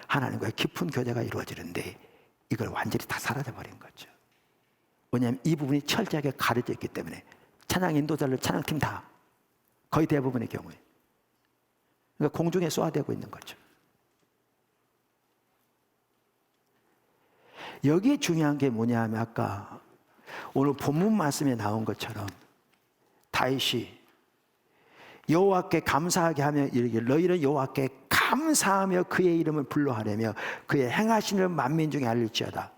하나님과의 깊은 교제가 이루어지는데 이걸 완전히 다 사라져버린 거죠. 왜냐하면 이 부분이 철저하게 가려져 있기 때문에 찬양 인도자를 찬양팀 다 거의 대부분의 경우에 그러니까 공중에 쏘아대고 있는 거죠. 여기에 중요한 게 뭐냐 하면 아까 오늘 본문 말씀에 나온 것처럼 다윗이 여호와께 감사하게 하며 이르기를 너희는 여호와께 감사하며 그의 이름을 불러하려며 그의 행하신 일 만민 중에 알릴지어다.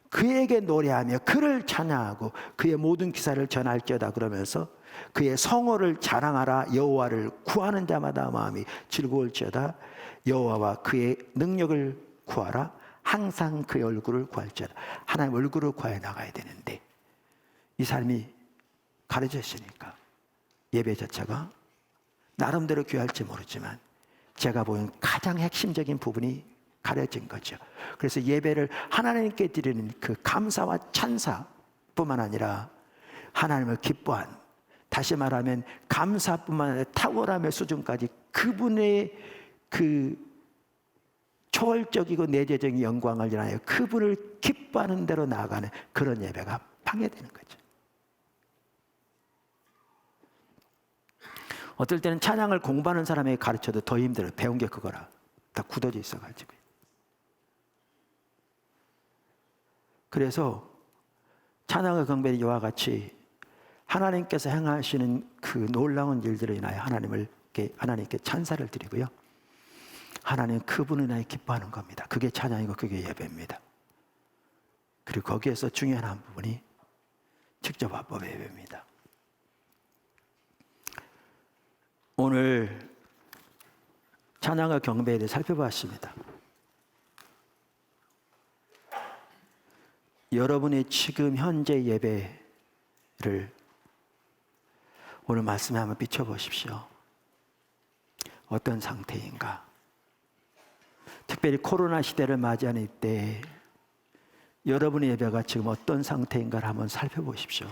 그에게 노래하며 그를 찬양하고 그의 모든 기사를 전할지어다. 그러면서 그의 성호를 자랑하라. 여호와를 구하는 자마다 마음이 즐거울지어다. 여호와와 그의 능력을 구하라. 항상 그의 얼굴을 구할지어다. 하나님 얼굴을 구하여 나가야 되는데 이 삶이 가려져 있으니까 예배 자체가 나름대로 귀할지 모르지만 제가 보는 가장 핵심적인 부분이 가려진 거죠. 그래서 예배를 하나님께 드리는 그 감사와 찬사뿐만 아니라 하나님을 기뻐한, 다시 말하면 감사뿐만 아니라 탁월함의 수준까지 그분의 그 초월적이고 내재적인 영광을 인하여 그분을 기뻐하는 대로 나아가는 그런 예배가 방해되는 거죠. 어떨 때는 찬양을 공부하는 사람에게 가르쳐도 더 힘들어요. 배운 게 그거라. 다 굳어져 있어가지고. 그래서 찬양의 경배는 이와 같이 하나님께서 행하시는 그 놀라운 일들을 인하여 하나님께 찬사를 드리고요. 하나님 그분을 인하여 기뻐하는 겁니다. 그게 찬양이고 그게 예배입니다. 그리고 거기에서 중요한 한 부분이 직접 화법의 예배입니다. 오늘 찬양과 경배에 대해 살펴봤습니다. 여러분의 지금 현재 예배를 오늘 말씀에 한번 비춰보십시오. 어떤 상태인가? 특별히 코로나 시대를 맞이하는 이때 여러분의 예배가 지금 어떤 상태인가를 한번 살펴보십시오.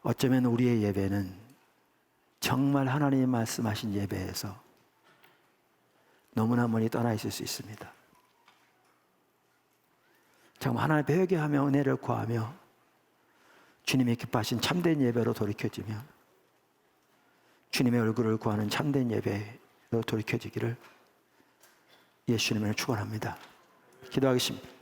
어쩌면 우리의 예배는 정말 하나님이 말씀하신 예배에서 너무나 멀리 떠나 있을 수 있습니다. 정말 하나님 앞에 회개하며 은혜를 구하며 주님의 기뻐하신 참된 예배로 돌이켜지며 주님의 얼굴을 구하는 참된 예배로 돌이켜지기를 예수님을 축원합니다. 기도하겠습니다.